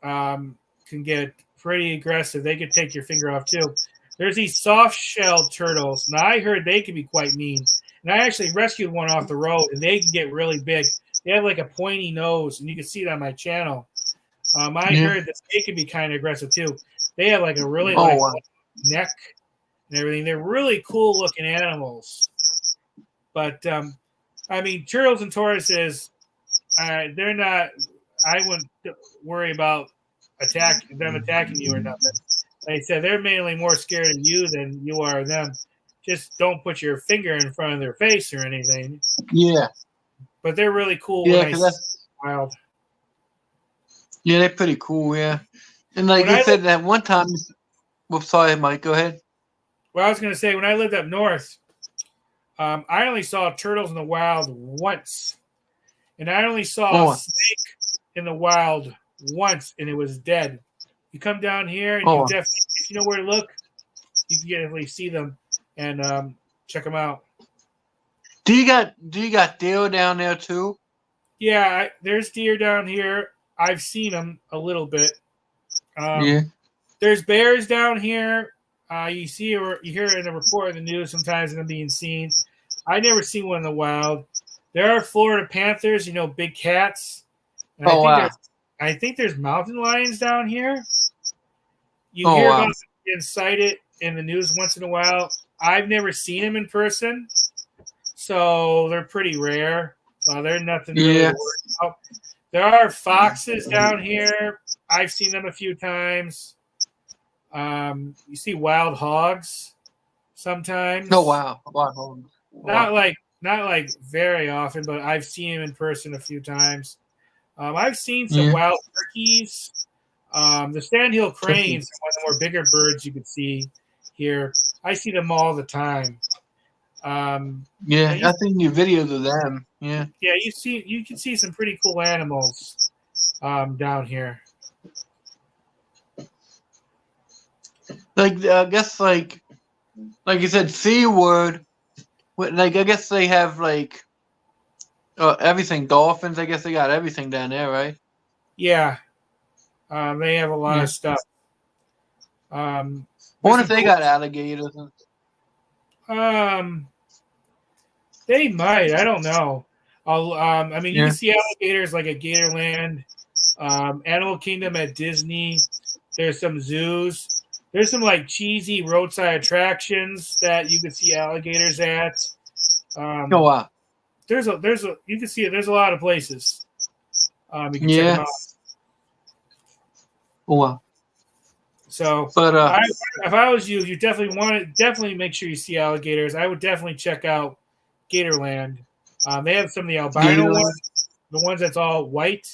can get pretty aggressive. They could take your finger off too. There's these soft-shelled turtles, and I heard they can be quite mean. And I actually rescued one off the road, and they can get really big. They have like a pointy nose, and you can see it on my channel. I heard that they can be kind of aggressive too. They have like a really neck and everything. They're really cool-looking animals. But, I mean, turtles and tortoises, they're not – I wouldn't worry about them attacking you or nothing. Like I said, they're mainly more scared of you than you are of them. Just don't put your finger in front of their face or anything. Yeah. But they're really cool. Yeah, wild. Yeah, they're pretty cool, yeah. And like you said, that one time – well, sorry, Mike, go ahead. Well, I was going to say, when I lived up north, I only saw turtles in the wild once. And I only saw a snake in the wild once, and it was dead. You come down here, and you definitely, if you know where to look, you can definitely see them and check them out. Do you got deer down there too? Yeah, there's deer down here. I've seen them a little bit. There's bears down here. You see or you hear in a report in the news sometimes them being seen. I never seen one in the wild. There are Florida panthers, big cats. And Oh wow. I think there's mountain lions down here. You Oh hear wow. about them being sighted in the news once in a while. I've never seen them in person, so they're pretty rare. So they're nothing really Yeah. to worry about. There are foxes down here. I've seen them a few times. You see wild hogs sometimes. Oh wow. Wow. Not like very often, but I've seen them in person a few times. I've seen some Yeah. wild turkeys. The sandhill cranes are one of the more bigger birds you could see here. I see them all the time. Yeah, you- I think your videos of them. Yeah. Yeah, you can see some pretty cool animals down here. Like I guess like you said, SeaWorld. Like I guess they have like everything. Dolphins. I guess they got everything down there, right? Yeah, they have a lot Yeah. of stuff. I wonder if they got alligators. They might. I don't know. I mean, you Yeah. can see alligators like at Gatorland, Animal Kingdom at Disney. There's some zoos. There's some like cheesy roadside attractions that you can see alligators at. Oh wow. You can see it. There's a lot of places. You can check Yeah. them out. Oh wow. So, But if I was you, definitely make sure you see alligators. I would definitely check out Gatorland. They have some of the albino Gatorland. ones, the ones that's all white.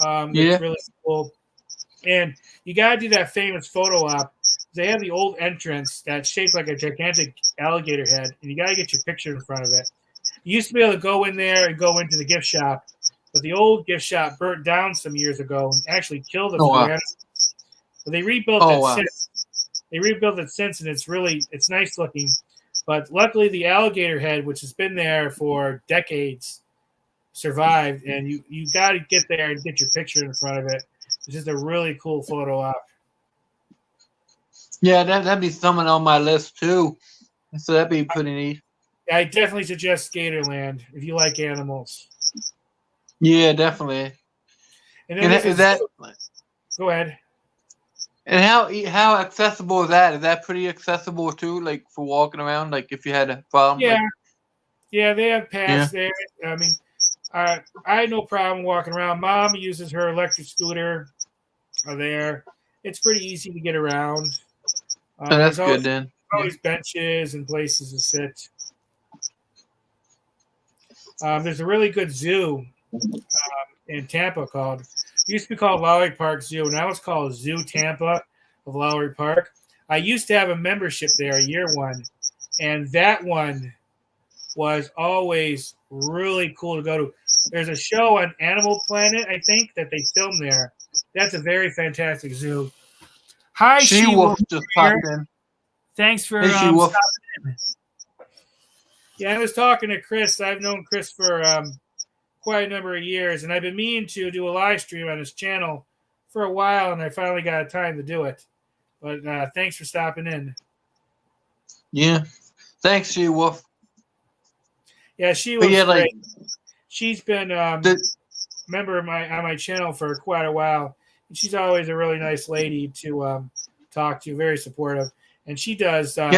Yeah. It's really cool. And you got to do that famous photo op. They have the old entrance that's shaped like a gigantic alligator head, and you got to get your picture in front of it. You used to be able to go in there and go into the gift shop, but the old gift shop burnt down some years ago and actually killed a few wow. animals. But they rebuilt Oh, it wow. since. They rebuilt it since, and it's nice looking. But luckily, the alligator head, which has been there for decades, survived. And you got to get there and get your picture in front of it. It's just a really cool photo op. Yeah, that'd be something on my list too. So that'd be pretty neat. I definitely suggest Gatorland if you like animals. Yeah, definitely. And then And is that? Go ahead. And how accessible is that? Is that pretty accessible too? Like for walking around, like if you had a problem. Yeah, like, yeah, they have paths there. I mean, I had no problem walking around. Mom uses her electric scooter there. It's pretty easy to get around. so that's there's good then. always benches and places to sit. There's a really good zoo in Tampa called, used to be called Lowry Park Zoo. Now it's called Zoo Tampa of Lowry Park. I used to have a membership there, year one, and that one was always really cool to go to. There's a show on Animal Planet, I think, that they filmed there. That's a very fantastic zoo. Hi, She-Wolf just popped in. Thanks for Hey, She-Wolf. stopping in. Yeah, I was talking to Chris. I've known Chris for quite a number of years, and I've been meaning to do a live stream on his channel for a while, and I finally got time to do it. But thanks for stopping in. Yeah. Thanks, She-Wolf. Yeah, she was Yeah, like great. She's been member of on my channel for quite a while. And she's always a really nice lady to talk to, very supportive. And she does some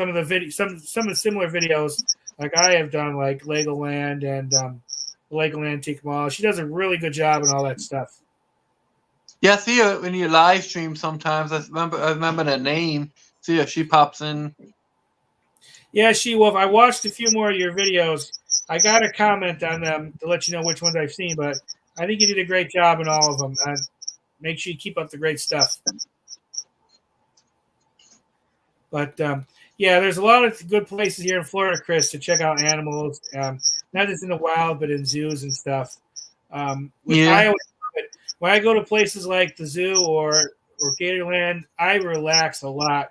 of the some of the similar videos like I have done, like Legoland and Legoland Antique Mall. She does a really good job in all that stuff. Yeah, I see her in your live stream sometimes. I remember that name. See her, she pops in. Yeah, She-Wolf. I watched a few more of your videos. I got a comment on them to let you know which ones I've seen, but I think you did a great job in all of them. And make sure you keep up the great stuff. But yeah, there's a lot of good places here in Florida, Chris, to check out animals. Not just in the wild, but in zoos and stuff. I always, when I go to places like the zoo or Gatorland, I relax a lot.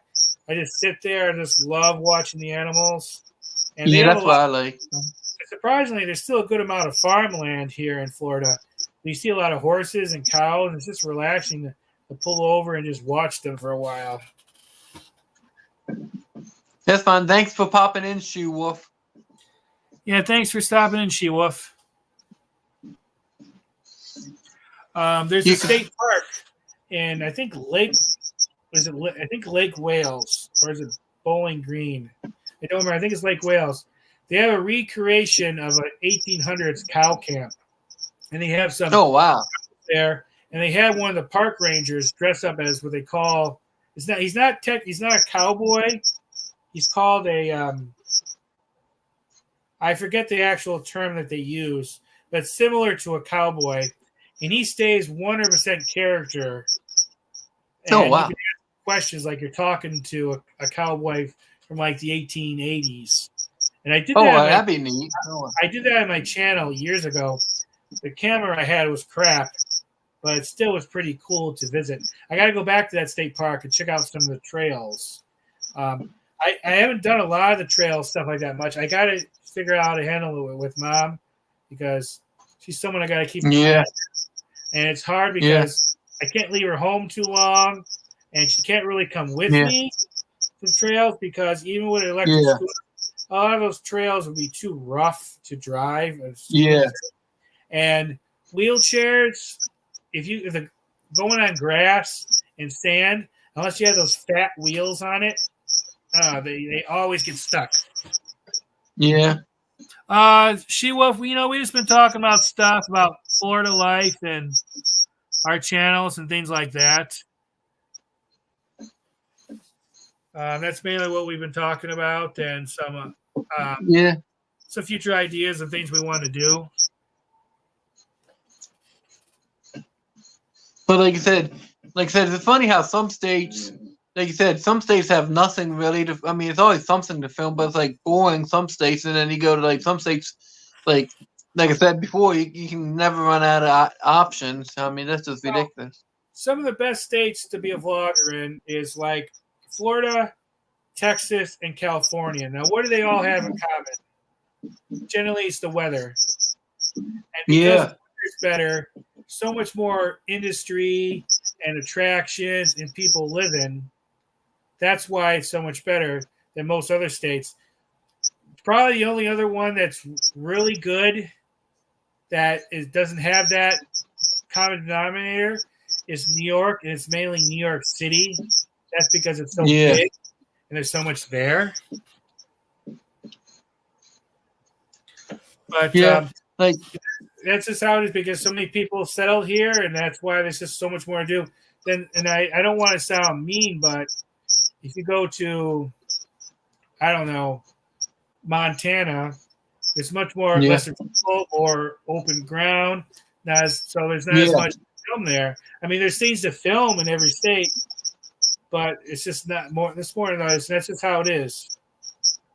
I just sit there and just love watching the animals. And Yeah, that's what I like. Surprisingly, there's still a good amount of farmland here in Florida. You see a lot of horses and cows, and it's just relaxing to pull over and just watch them for a while. That's fine. Thanks for popping in, Shoe Wolf. Yeah, thanks for stopping in, She Wolf. There's a state park in, I think, Lake Wales, or is it Bowling Green? I don't remember. I think it's Lake Wales. They have a recreation of an 1800s cow camp, and they have some Oh wow. there, and they had one of the park rangers dressed up as what they call. He's not a cowboy. He's called a. I forget the actual term that they use, but similar to a cowboy, and he stays 100% character. And Oh wow. you can ask questions like you're talking to a cowboy from like the 1880s. And I did that. That'd be neat. I did that on my channel years ago. The camera I had was crap, but it still was pretty cool to visit. I got to go back to that state park and check out some of the trails. I haven't done a lot of the trail stuff like that much. I got to figure out how to handle it with Mom because she's someone I got to keep. Yeah. And it's hard because I can't leave her home too long, and she can't really come with me to the trails because even with an electric scooter, a lot of those trails would be too rough to drive. Yeah. And wheelchairs, if they're going on grass and sand, unless you have those fat wheels on it, they always get stuck. Yeah. She-Wolf, we just been talking about stuff about Florida life and our channels and things like that. That's mainly what we've been talking about, and some future ideas and things we want to do. But like I said, it's funny how some states, like you said, some states have nothing really to. I mean, it's always something to film, but it's like boring some states, and then you go to like some states, like I said before, you can never run out of options. I mean, that's just ridiculous. Some of the best states to be a vlogger in is like Florida, Texas, and California. Now, what do they all have in common? Generally, it's the weather. And because the weather's better, so much more industry and attractions and people live in. That's why it's so much better than most other states. Probably the only other one that's really good that doesn't have that common denominator is New York, and it's mainly New York City. That's because it's so big and there's so much there. But that's just how it is because so many people settled here, and that's why there's just so much more to do. And I don't want to sound mean, but if you go to, I don't know, Montana, it's much more lesser people or open ground. So there's not as much to film there. I mean, there's things to film in every state, but it's just not more. It's more than that's just how it is.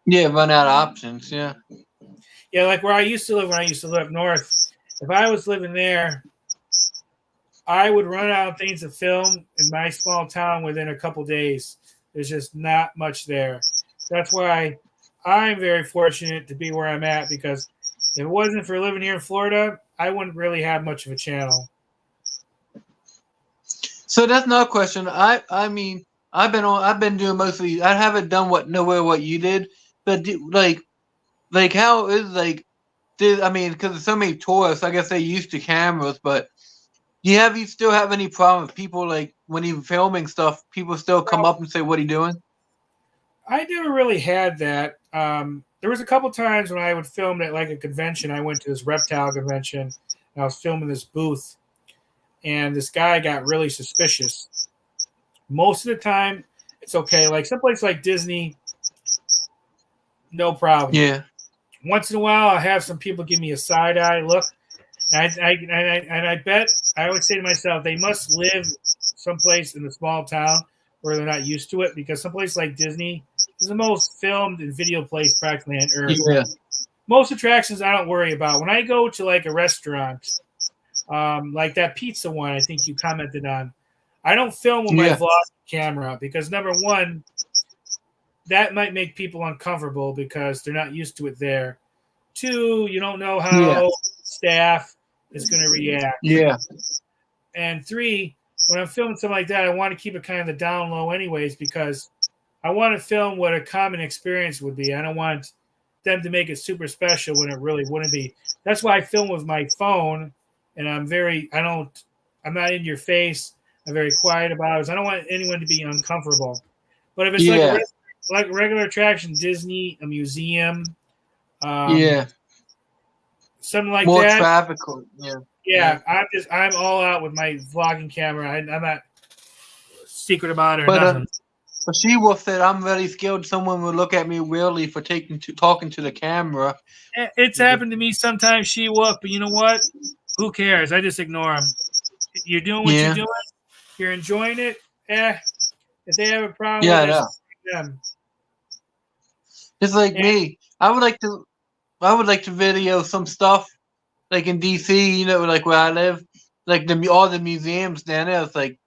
Yeah, run out of options. Yeah. Yeah, like where I used to live when I used to live up north. If I was living there, I would run out of things to film in my small town within a couple days. There's just not much there. That's why I'm very fortunate to be where I'm at because if it wasn't for living here in Florida, I wouldn't really have much of a channel. So that's another question. I mean, I've been doing mostly. I haven't done what you did, but how is I mean, because there's so many tourists, I guess they're used to cameras, but you still have any problem with people like when you're filming stuff, people still come up and say, "What are you doing?" I never really had that. There was a couple times when I would film at like a convention. I went to this reptile convention, and I was filming this booth, and this guy got really suspicious. Most of the time, it's okay. Like someplace like Disney, no problem. Yeah. Once in a while, I'll have some people give me a side-eye look. And I bet, I always say to myself, they must live someplace in a small town where they're not used to it because someplace like Disney is the most filmed and video place practically on Earth. Yeah. Most attractions I don't worry about. When I go to like a restaurant, like that pizza one I think you commented on, I don't film with my vlog camera because number one, that might make people uncomfortable because they're not used to it there. Two, you don't know how staff is going to react. Yeah. And three, when I'm filming something like that, I want to keep it kind of the down low anyways because I want to film what a common experience would be. I don't want them to make it super special when it really wouldn't be. That's why I film with my phone, and I'm not in your face. I'm very quiet about it. I don't want anyone to be uncomfortable. But if it's Yeah. like a regular attraction, Disney, a museum, Yeah. something like More that. traffic. Yeah. Yeah, I'm all out with my vlogging camera. I'm not secret about it or But nothing. but She-Wolf said, "I'm really scared someone will look at me weirdly for talking to the camera." It's happened to me sometimes, She-Wolf, but you know what? Who cares? I just ignore them. You're doing what you're Yeah. doing. You're enjoying it. If they have a problem Yeah, I with it, know. it's them. Just like me, I would like to video some stuff like in DC, like where I live, like all the museums down there. It's like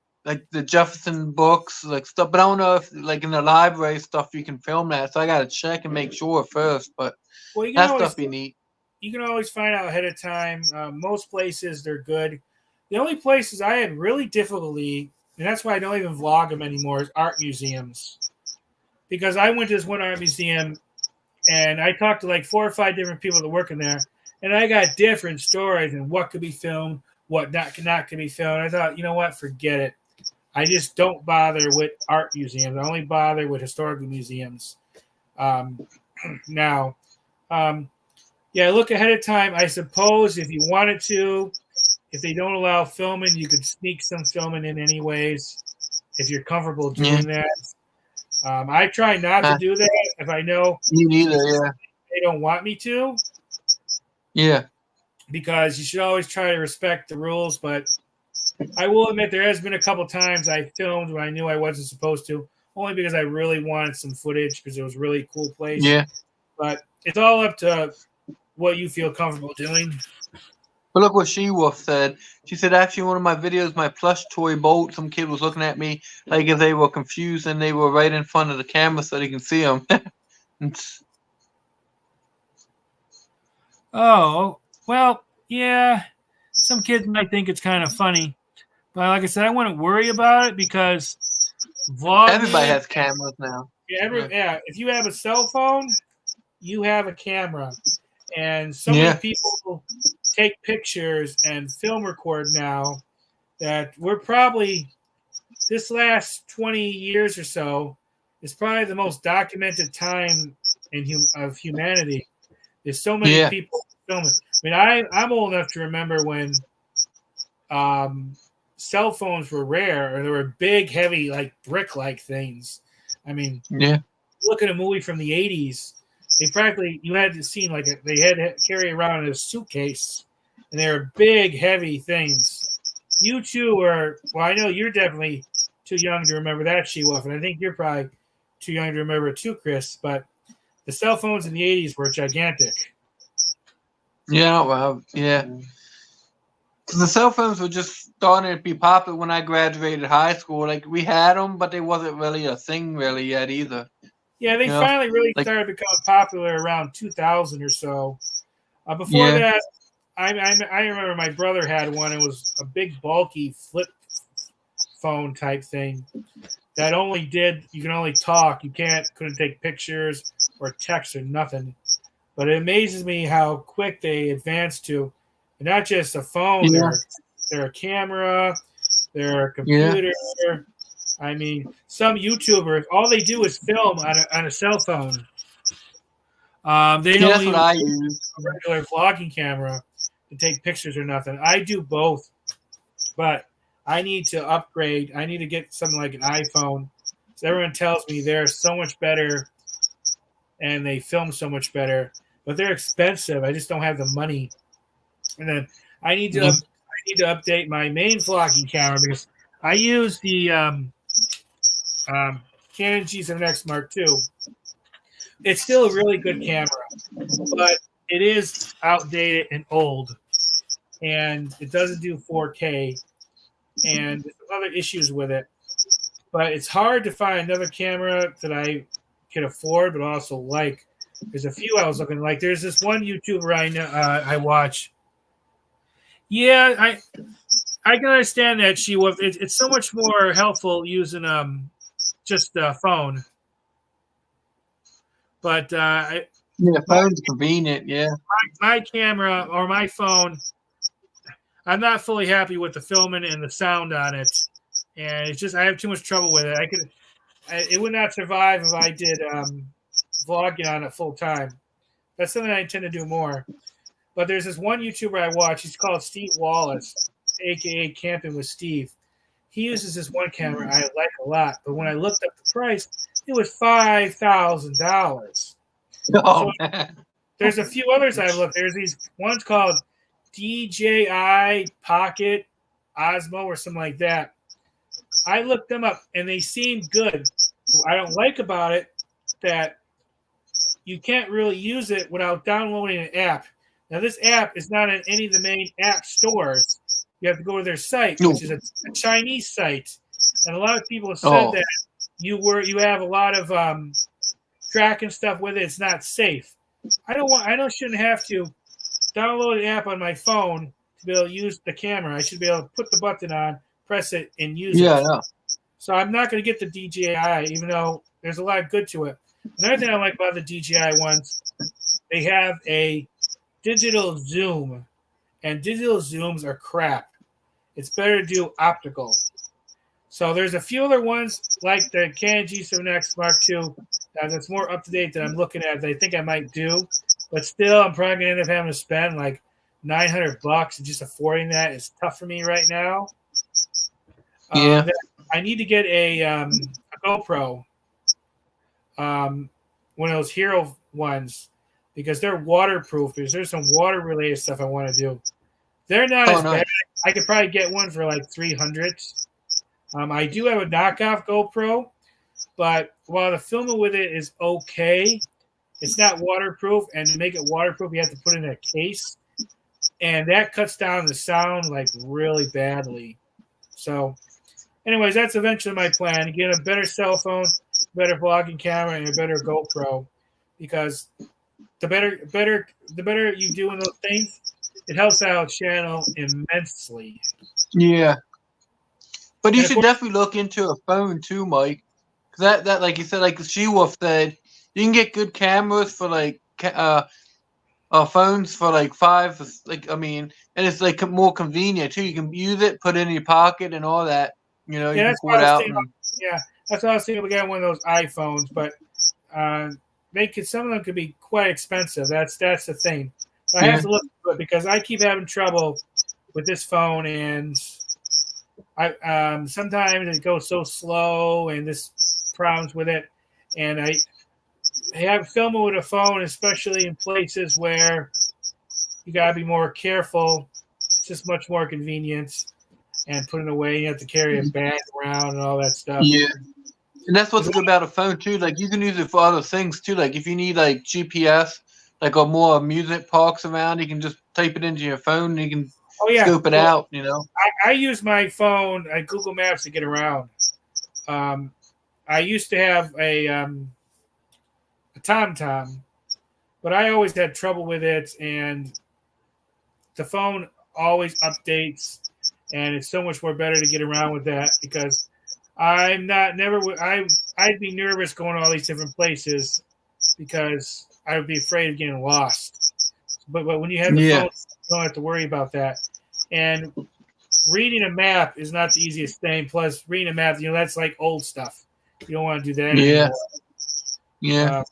the Jefferson books, like stuff. But I don't know if like in the library stuff you can film that. So I gotta check and make sure first. But Well, you can that always stuff be neat. find out ahead of time. Most places they're good. The only places I had really difficulty, and that's why I don't even vlog them anymore, is art museums. Because I went to this one art museum, and I talked to like 4 or 5 different people that work in there, and I got different stories and what could be filmed, what not could be filmed. I thought, you know what, forget it. I just don't bother with art museums. I only bother with historical museums. Now, yeah, look ahead of time. I suppose if you wanted to, if they don't allow filming, you could sneak some filming in anyways, if you're comfortable doing that. I try not to do that if I know Me neither. Yeah. they don't want me to, Yeah. because you should always try to respect the rules. But I will admit there has been a couple times I filmed when I knew I wasn't supposed to, only because I really wanted some footage because it was a really cool place. Yeah. But it's all up to what you feel comfortable doing. But look what She-Wolf said. She said, actually, one of my videos, my plush toy boat, some kid was looking at me like if they were confused and they were right in front of the camera so they can see them. Oh, well, yeah. Some kids might think it's kind of funny. But like I said, I wouldn't worry about it because vlogging. Everybody has cameras now. Yeah, if you have a cell phone, you have a camera. And so many people take pictures and film record now that we're probably, this last 20 years or so, is probably the most documented time of humanity. There's so many people filming. I mean, I'm old enough to remember when cell phones were rare, or they were big, heavy, like brick-like things. I mean, look at a movie from the 80s. You had to see like they had to carry around in a suitcase, and they were big, heavy things. You two well, I know you're definitely too young to remember that, She-Wolf, and I think you're probably too young to remember it too, Chris. But the cell phones in the 80s were gigantic. Yeah, well, yeah. The cell phones were just starting to be popular when I graduated high school. Like, we had them, but they wasn't really a thing really yet either. Yeah, they finally really started becoming popular around 2000 or so. Before that, I remember my brother had one. It was a big, bulky flip phone type thing that you can only talk. You couldn't take pictures or text or nothing. But it amazes me how quick they advanced to, and not just a phone. They're a camera, they're a computer. I mean, some YouTubers, all they do is film on a cell phone. They don't even use a regular vlogging camera to take pictures or nothing. I do both, but I need to upgrade. I need to get something like an iPhone. So everyone tells me they're so much better and they film so much better, but they're expensive. I just don't have the money. And then I need to update my main vlogging camera because I use the Canon G7X Mark II. It's still a really good camera, but it is outdated and old, and it doesn't do 4K, and there's other issues with it. But it's hard to find another camera that I can afford, but also like. There's a few I was looking like. There's this one YouTuber I watch. Yeah, I can understand that it's so much more helpful using just a phone. But Yeah, phone's convenient. Yeah. my camera or my phone, I'm not fully happy with the filming and the sound on it, and it's just I have too much trouble with it. It would not survive if I did vlogging on it full time. That's something I intend to do more. But there's this one YouTuber I watch. He's called Steve Wallace, aka Camping with Steve. He uses this one camera I like a lot, but when I looked up the price, it was $5,000. Oh, So man. there's a few others I've looked. There's these ones called DJI Pocket Osmo or something like that. I looked them up and they seem good. What I don't like about it that you can't really use it without downloading an app. Now, this app is not in any of the main app stores. You have to go to their site, which is a Chinese site. And a lot of people have said that you have a lot of tracking stuff with it. It's not safe. I shouldn't have to download an app on my phone to be able to use the camera. I should be able to put the button on, press it, and use it. Yeah, no. So I'm not going to get the DJI, even though there's a lot of good to it. Another thing I like about the DJI ones, they have a digital zoom, and digital zooms are crap. It's better to do optical. So there's a few other ones like the Canon G7X Mark II that's more up to date that I'm looking at that I think I might do, but still I'm probably gonna end up having to spend like $900 and just affording that is tough for me right now. Yeah. I need to get a GoPro, one of those Hero ones, because they're waterproof. Because there's some water related stuff I want to do. They're not as bad. I could probably get one for like $300. I do have a knockoff GoPro, but while the filming with it is okay, it's not waterproof. And to make it waterproof, you have to put it in a case, and that cuts down the sound like really badly. So, anyways, that's eventually my plan: to get a better cell phone, better vlogging camera, and a better GoPro. Because the better you do in those things, it helps out the channel immensely. Yeah. But you should definitely look into a phone too, Mike. Cause that like you said, like She-Wolf said, you can get good cameras for like phones for like and it's like more convenient too. You can use it, put it in your pocket, and all that. You know, you can pull it out. That's what I was thinking. We got one of those iPhones, but some of them could be quite expensive. That's the thing. So I have to look into it because I keep having trouble with this phone, and I sometimes it goes so slow, and this problems with it, and I have filming with a phone, especially in places where you gotta be more careful. It's just much more convenient, and putting it away, you have to carry a bag around and all that stuff. Yeah. And that's what's good about a phone too. Like you can use it for other things too. Like if you need like GPS, like or more amusement parks around, you can just type it into your phone and you can scope it out. You know. I use my phone, Google Maps, to get around. I used to have a TomTom, but I always had trouble with it, and the phone always updates, and it's so much more better to get around with that because I'd be nervous going to all these different places because I would be afraid of getting lost. But when you have the phone, you don't have to worry about that. And reading a map is not the easiest thing. Plus, reading a map, that's like old stuff. You don't want to do that anymore. Yeah.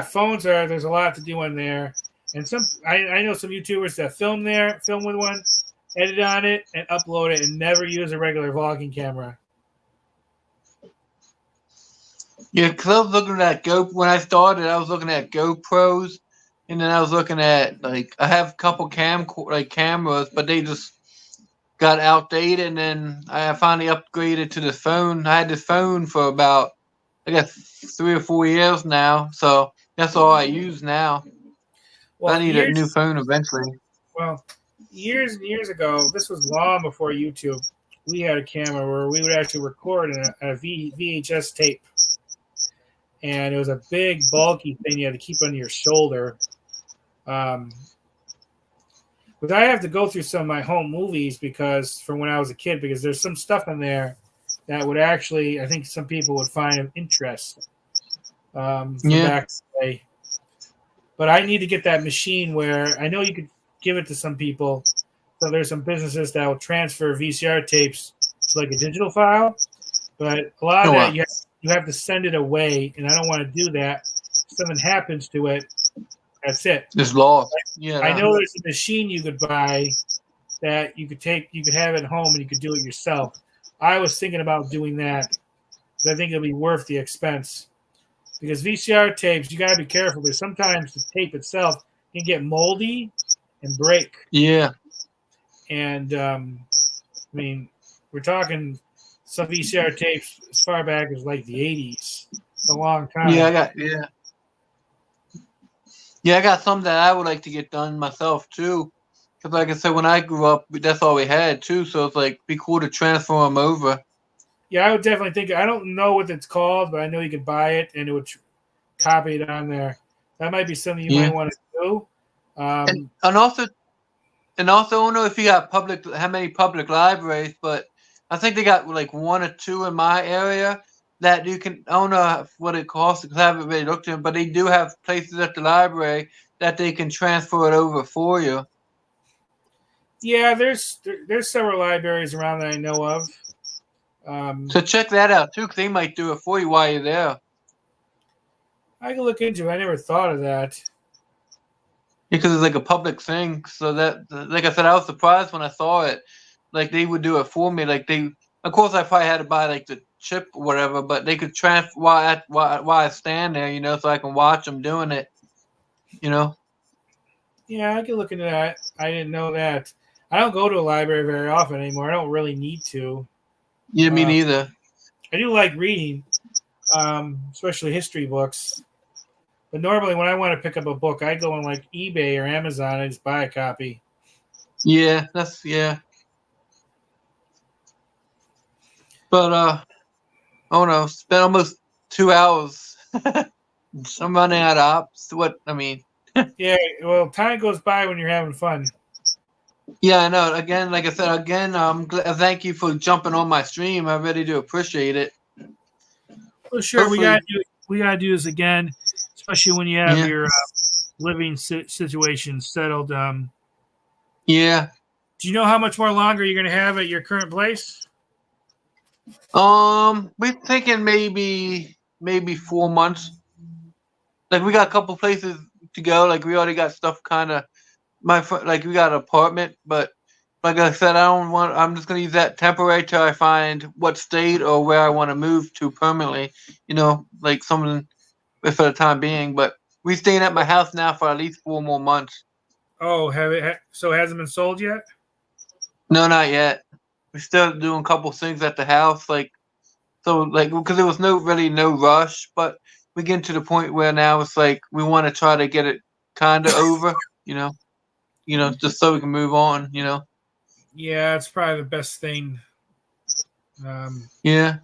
Phones there's a lot to do on there. And I know some YouTubers that film with one, edit on it, and upload it, and never use a regular vlogging camera. Yeah, because I was looking at when I started, I was looking at GoPros, and then I was looking at I have a couple cameras, but they just got outdated, and then I finally upgraded to this phone. I had this phone for about, I guess, 3 or 4 years now, so that's all I use now. Well, I need a new phone eventually. Well, years and years ago, this was long before YouTube, we had a camera where we would actually record a VHS tape. And it was a big, bulky thing you had to keep on your shoulder. But I have to go through some of my home movies from when I was a kid, because there's some stuff in there that would actually, I think some people would find of interest from Yeah. back in the day. But I need to get that machine where I know you could give it to some people. So there's some businesses that will transfer VCR tapes to like a digital file, but a lot of that you have to send it away, and I don't want to do that. If something happens to it, that's it. It's lost. Yeah. I know there's a machine you could buy that you could have at home and you could do it yourself. I was thinking about doing that because I think it'll be worth the expense. Because VCR tapes, you got to be careful because sometimes the tape itself can get moldy and break. Yeah. And I mean, we're talking some VCR tapes as far back as like the 80s. It's a long time. Yeah, I got some that I would like to get done myself too. Because like I said, when I grew up, that's all we had too. So it's like be cool to transfer them over. Yeah, I would definitely think. I don't know what it's called, but I know you could buy it and it would copy it on there. That might be something you might want to do. And also, I don't know if you got how many public libraries, but I think they got like 1 or 2 in my area that you can. I don't know what it costs because I haven't really looked at them, but they do have places at the library that they can transfer it over for you. Yeah, there's several libraries around that I know of. So check that out too, because they might do it for you while you're there. I can look into it. I never thought of that. Because it's like a public thing. So that, like I said, I was surprised when I saw it. Like they would do it for me. Like of course, I probably had to buy like the chip or whatever, but they could transfer while I stand there, so I can watch them doing it. Yeah, I can look into that. I didn't know that. I don't go to a library very often anymore. I don't really need to. Yeah, me neither. I do like reading, especially history books. But normally when I want to pick up a book, I go on like eBay or Amazon and just buy a copy. Yeah, But oh no, it's been almost 2 hours. I'm running out of ops. Yeah, well, time goes by when you're having fun. Yeah, I know. Again, like I said, thank you for jumping on my stream. I really do appreciate it. Well, sure, hopefully, we gotta do this again, especially when you have your living situation settled. Yeah. Do you know how much more longer you're gonna have at your current place? We're thinking maybe 4 months. Like we got a couple places to go. Like we already got stuff kind of. We got an apartment, but like I said, I'm just gonna use that temporary till I find what state or where I want to move to permanently. Like something for the time being. But we're staying at my house now for at least 4 more months. Oh, so it hasn't been sold yet? No, not yet. We're still doing a couple things at the house, because there was no rush, but we get to the point where now it's like we want to try to get it kind of over, just so we can move on, Yeah, it's probably the best thing. Yeah.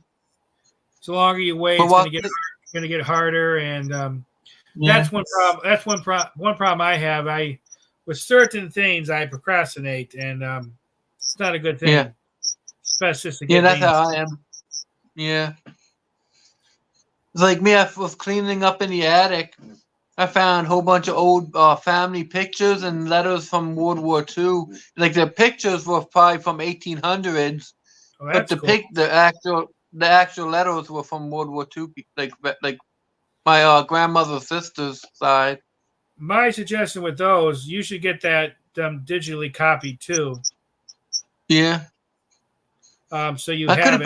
So the longer you wait, it's going to get harder, and that's one problem. That's one problem I have. With certain things, I procrastinate, and it's not a good thing. Yeah. Especially that's how I am. Yeah. It's like me. I was cleaning up in the attic. I found a whole bunch of old family pictures and letters from World War II. Like the pictures were probably from 1800s, but the actual letters were from World War II. Like my grandmother's sister's side. My suggestion with those, you should get that digitally copied too. Yeah. So you. I couldn't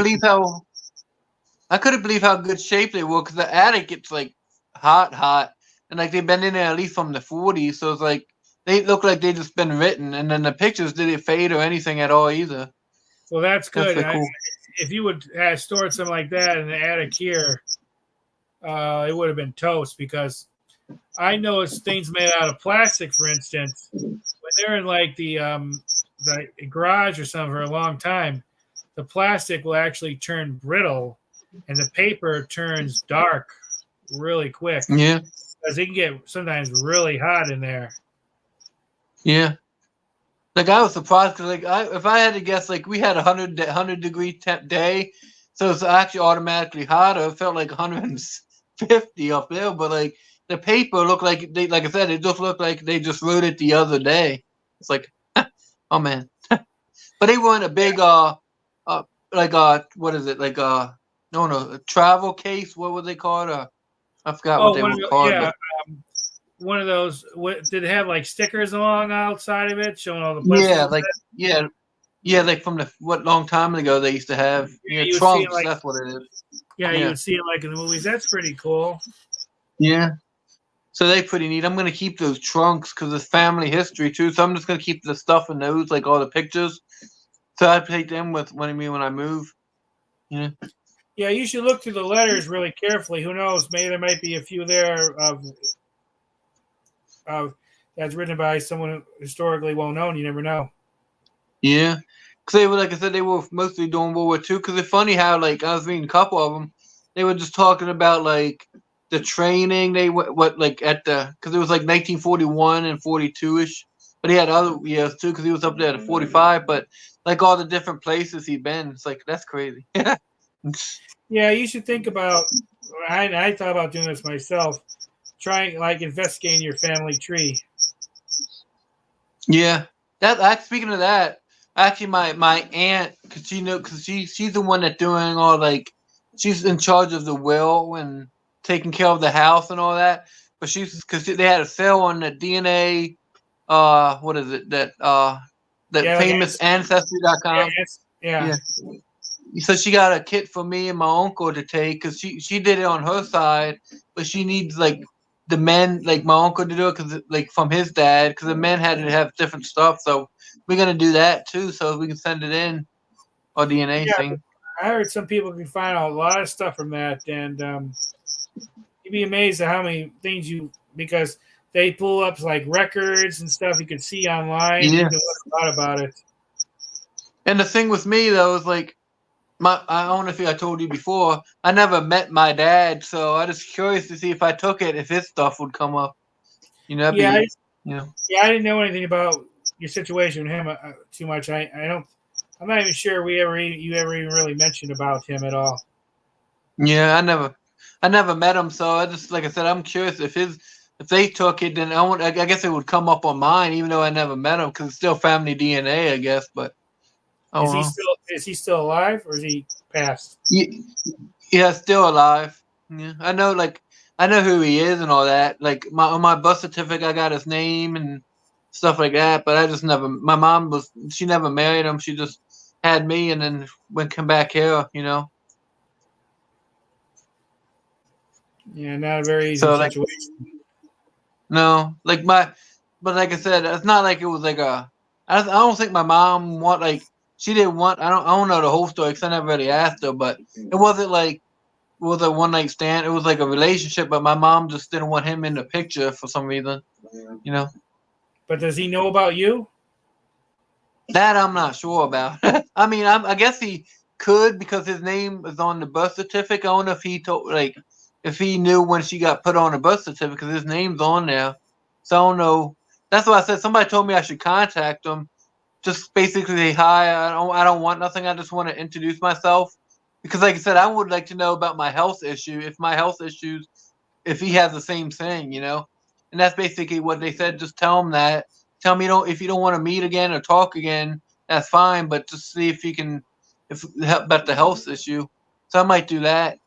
believe how good shape they were because the attic gets like hot. And like they've been in there at least from the 40s, so it's like they look like they just been written. And then the pictures didn't fade or anything at all either. Well, that's good. That's cool. If you would have stored something like that in the attic here, it would have been toast. Because I know it's things made out of plastic, for instance, when they're in like the garage or something for a long time, the plastic will actually turn brittle, and the paper turns dark really quick. Yeah. Because it can get sometimes really hot in there. Yeah. Like I was surprised because if I had to guess, like we had 100 degree temp day, so it's actually automatically hotter. It felt like 150 up there, but like the paper looked like they, like I said, it just looked like they just wrote it the other day. It's like, oh man, but they weren't a big like what is it like no a travel case? What would they call it? I forgot what Oh, they were called, but one of those. What did it have like stickers along outside of it showing all the places? yeah, like yeah. Yeah, like from the what long time ago they used to have You would see it trunks. like That's what it is. you Yeah, would see it like in the movies. That's pretty cool. yeah. So they pretty neat. I'm gonna keep those trunks because it's family history too. So I'm just gonna keep the stuff in those, like all the pictures. So I take them with when I move. You know. Yeah, you should look through the letters really carefully. Who knows? Maybe there might be a few there of that's written by someone historically well known. You never know. Yeah, because they were like I said, they were mostly doing World War II. Because it's funny how like I was reading a couple of them, they were just talking about like the training they what like at the because it was like 1941 and 42 ish, but he had other years too because he was up there at 45. But like all the different places he'd been, it's like that's crazy. Yeah, you should think about. I thought about doing this myself. Trying like investigating your family tree. Yeah, speaking of that, actually, my aunt, because she's the one that's doing all like, she's in charge of the will and taking care of the house and all that. But because they had a sale on the DNA, what is it that Yeah, famous ancestry.com. Yeah. Yeah. So she got a kit for me and my uncle to take because she did it on her side, but she needs like the men, like my uncle to do it because like from his dad, because the men had to have different stuff. So we're gonna do that too, so we can send it in or DNA Yeah, thing. I heard some people can find a lot of stuff from that, and you'd be amazed at how many things because they pull up like records and stuff you can see online. Yeah. You can learn a lot about it. And the thing with me though is like I don't know if I told you before, I never met my dad, so I just curious to see if I took it, if his stuff would come up. You know, Yeah, I didn't know anything about your situation with him too much. I don't. I'm not even sure you ever even really mentioned about him at all. Yeah, I never met him, so I just like I said, I'm curious if they took it, then I guess it would come up on mine, even though I never met him, because it's still family DNA, I guess. But is he still alive or is he passed? Yeah, still alive. Yeah, I know who he is and all that. Like on my birth certificate, I got his name and stuff like that. But I just never. My mom she never married him. She just had me, and then come back here. You know. Yeah, not a very easy situation. No, but like I said, it's not like it was like I don't think my mom she didn't want. I don't know the whole story because I never really asked her. But it wasn't like. It was a one night stand. It was like a relationship, but my mom just didn't want him in the picture for some reason, you know. But does he know about you? That I'm not sure about. I mean, I guess he could because his name is on the birth certificate. I don't know if he if he knew when she got put on the birth certificate because his name's on there. So I don't know. That's why I said somebody told me I should contact him. Just basically say hi. I don't want nothing. I just want to introduce myself. Because, like I said, I would like to know about my health issue. If my health issues, if he has the same thing, you know, and that's basically what they said. Just tell him that. Tell me if you don't want to meet again or talk again, that's fine. But just see if you can, about the health issue. So I might do that.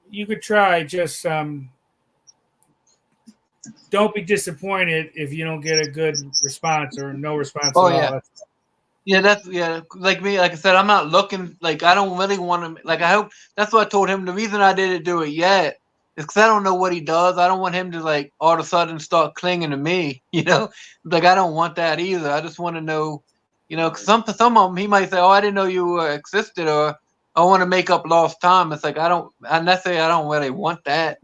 You could try. Just don't be disappointed if you don't get a good response or no response at all. Yeah, like me, like I said, I'm not looking, like, I don't really want to, like, I hope, that's what I told him, the reason I didn't do it yet is because I don't know what he does. I don't want him to, like, all of a sudden start clinging to me, you know, like, I don't want that either. I just want to know, you know, because some of them, he might say, oh, I didn't know you existed, or I want to make up lost time. It's like, I don't really want that.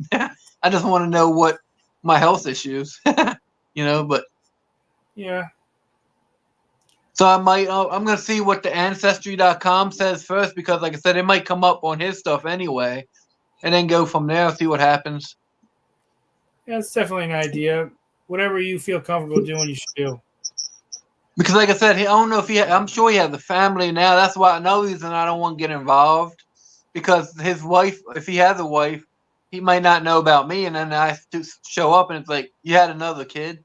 I just want to know what my health issues, you know, but. Yeah. So I'm going to see what the ancestry.com says first because, like I said, it might come up on his stuff anyway, and then go from there, see what happens. Yeah, it's definitely an idea. Whatever you feel comfortable doing, you should do. Because, like I said, I don't know if I'm sure he has a family now. That's why another reason I don't want to get involved because his wife, if he has a wife, he might not know about me, and then I show up and it's like, you had another kid,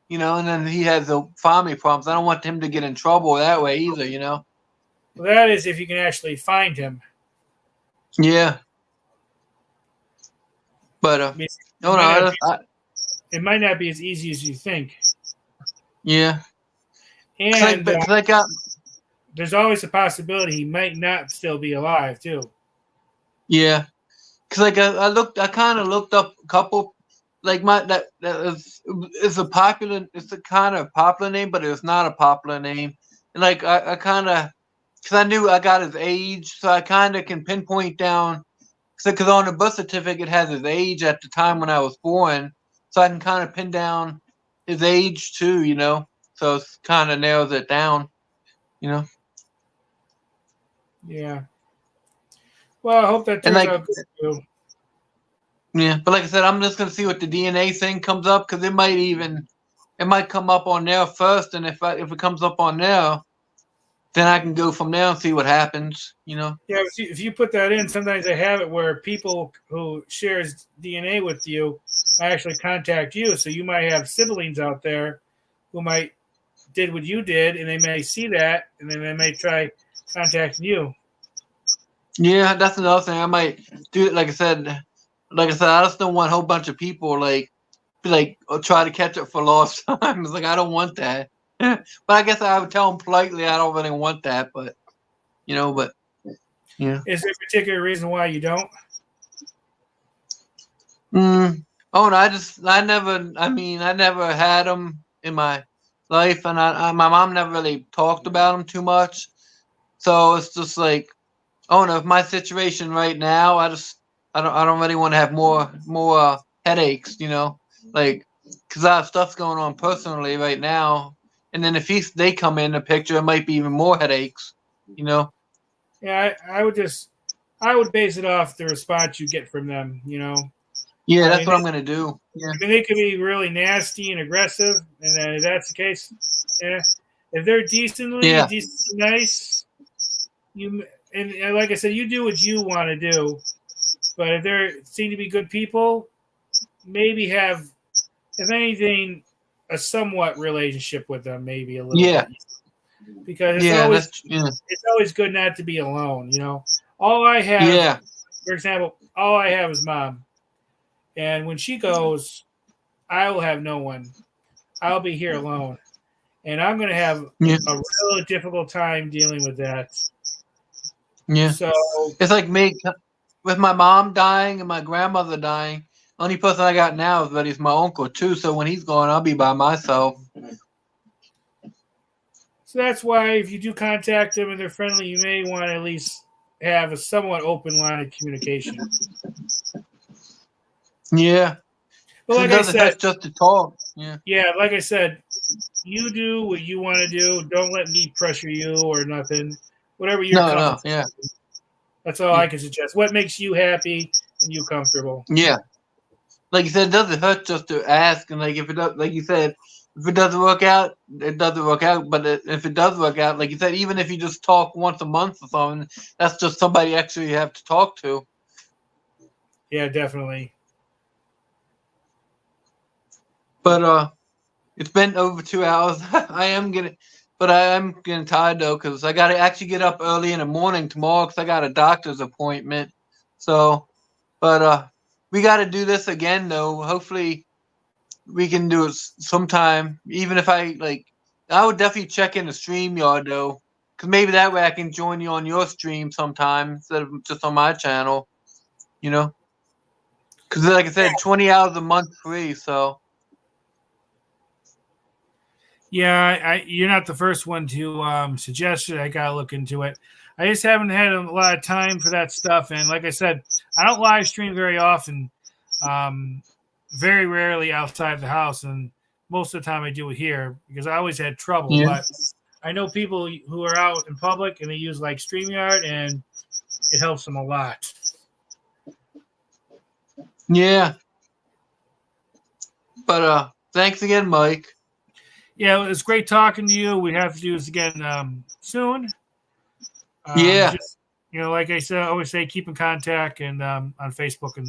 you know, and then he has the family problems. I don't want him to get in trouble that way either, you know. Well, that is if you can actually find him. Yeah. But it might not be as easy as you think. Yeah. And there's always a possibility he might not still be alive too. Yeah, because like I kind of looked up a couple, like that is a popular, it's a kind of popular name, but it's not a popular name. And like I kind of, because I knew I got his age, so I kind of can pinpoint down, because on the birth certificate it has his age at the time when I was born, so I can kind of pin down his age too, you know. So it kind of narrows it down, you know. Yeah. Well, I hope that turns out good too. Yeah, but like I said, I'm just gonna see what the DNA thing comes up, because it might come up on there first, and if it comes up on there, then I can go from there and see what happens, you know. Yeah, if you put that in, sometimes they have it where people who shares DNA with you actually contact you, so you might have siblings out there who might did what you did, and they may see that, and then they may try contacting you. Yeah, that's another thing. I might do it. Like I said, I just don't want a whole bunch of people try to catch up for lost time. It's like, I don't want that. But I guess I would tell them politely I don't really want that. But you know, yeah. Is there a particular reason why you don't? Oh no, I never had them in my life, and my mom never really talked about them too much. So it's just like, oh no, if my situation right now, I don't really want to have more headaches, you know, like, because I have stuff going on personally right now, and then if they come in the picture, it might be even more headaches, you know. Yeah, I would base it off the response you get from them, you know. Yeah, that's what I'm gonna do. Yeah. I mean, they could be really nasty and aggressive, and then if that's the case, yeah. If they're decently nice, and like I said, you do what you want to do. But if they seem to be good people, maybe have, if anything, a somewhat relationship with them, maybe a little bit. Because it's always good not to be alone, you know. All I have, for example, all I have is Mom. And when she goes, I will have no one. I'll be here alone. And I'm going to have a really difficult time dealing with that. Yeah. So it's like me with my mom dying and my grandmother dying. Only person I got now is my uncle too. So when he's gone, I'll be by myself. So that's why if you do contact them and they're friendly, you may want to at least have a somewhat open line of communication. Yeah. But like I said, just to talk. Yeah, like I said, you do what you want to do. Don't let me pressure you or nothing. Whatever you're comfortable. Yeah. That's all I can suggest. What makes you happy and you comfortable? Yeah. Like you said, it doesn't hurt just to ask, and like if it does, like you said, if it doesn't work out, it doesn't work out. But if it does work out, like you said, even if you just talk once a month or something, that's just somebody extra you have to talk to. Yeah, definitely. But it's been over 2 hours. I am getting tired though, because I got to actually get up early in the morning tomorrow because I got a doctor's appointment. So, but we got to do this again though. Hopefully, we can do it sometime. Even if I would definitely check in the StreamYard though, because maybe that way I can join you on your stream sometime instead of just on my channel. You know, because like I said, 20 hours a month free. So. Yeah, you're not the first one to suggest it. I gotta look into it. I just haven't had a lot of time for that stuff, and like I said, I don't live stream very often. Very rarely outside the house, and most of the time I do it here because I always had trouble. Yeah. But I know people who are out in public and they use like StreamYard, and it helps them a lot. Yeah. But thanks again, Mike. Yeah, it was great talking to you. We have to do this again soon. Yeah. like I said, I always say, keep in contact and on Facebook and.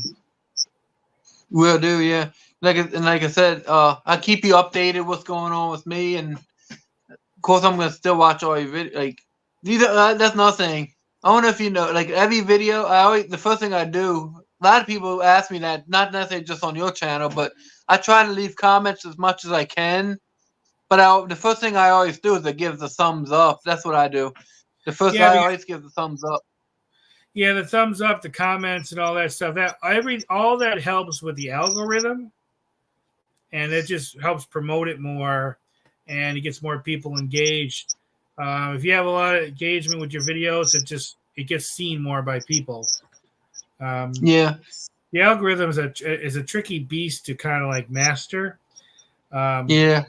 Will do, yeah. Like I said, I keep you updated what's going on with me, and of course I'm gonna still watch all your videos. Like these, that's nothing. I don't know if you know, like every video, the first thing I do. A lot of people ask me that, not necessarily just on your channel, but I try to leave comments as much as I can. But the first thing I always do is I give the thumbs up. That's what I do. I always give the thumbs up. Yeah, the thumbs up, the comments, and all that stuff. All that helps with the algorithm, and it just helps promote it more, and it gets more people engaged. If you have a lot of engagement with your videos, it gets seen more by people. Yeah. The algorithm is a tricky beast to kind of like master. Yeah.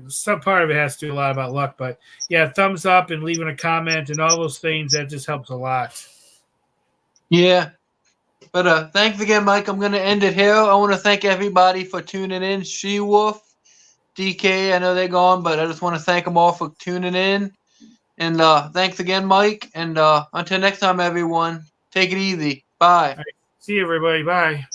Some part of it has to do a lot about luck, but yeah, thumbs up and leaving a comment and all those things, that just helps a lot. Yeah. But thanks again, Mike. I'm gonna end it here. I want to thank everybody for tuning in. She-Wolf, DK, I know they're gone, but I just want to thank them all for tuning in. And thanks again, Mike. And until next time, everyone, take it easy. Bye. Right. See you, everybody. Bye.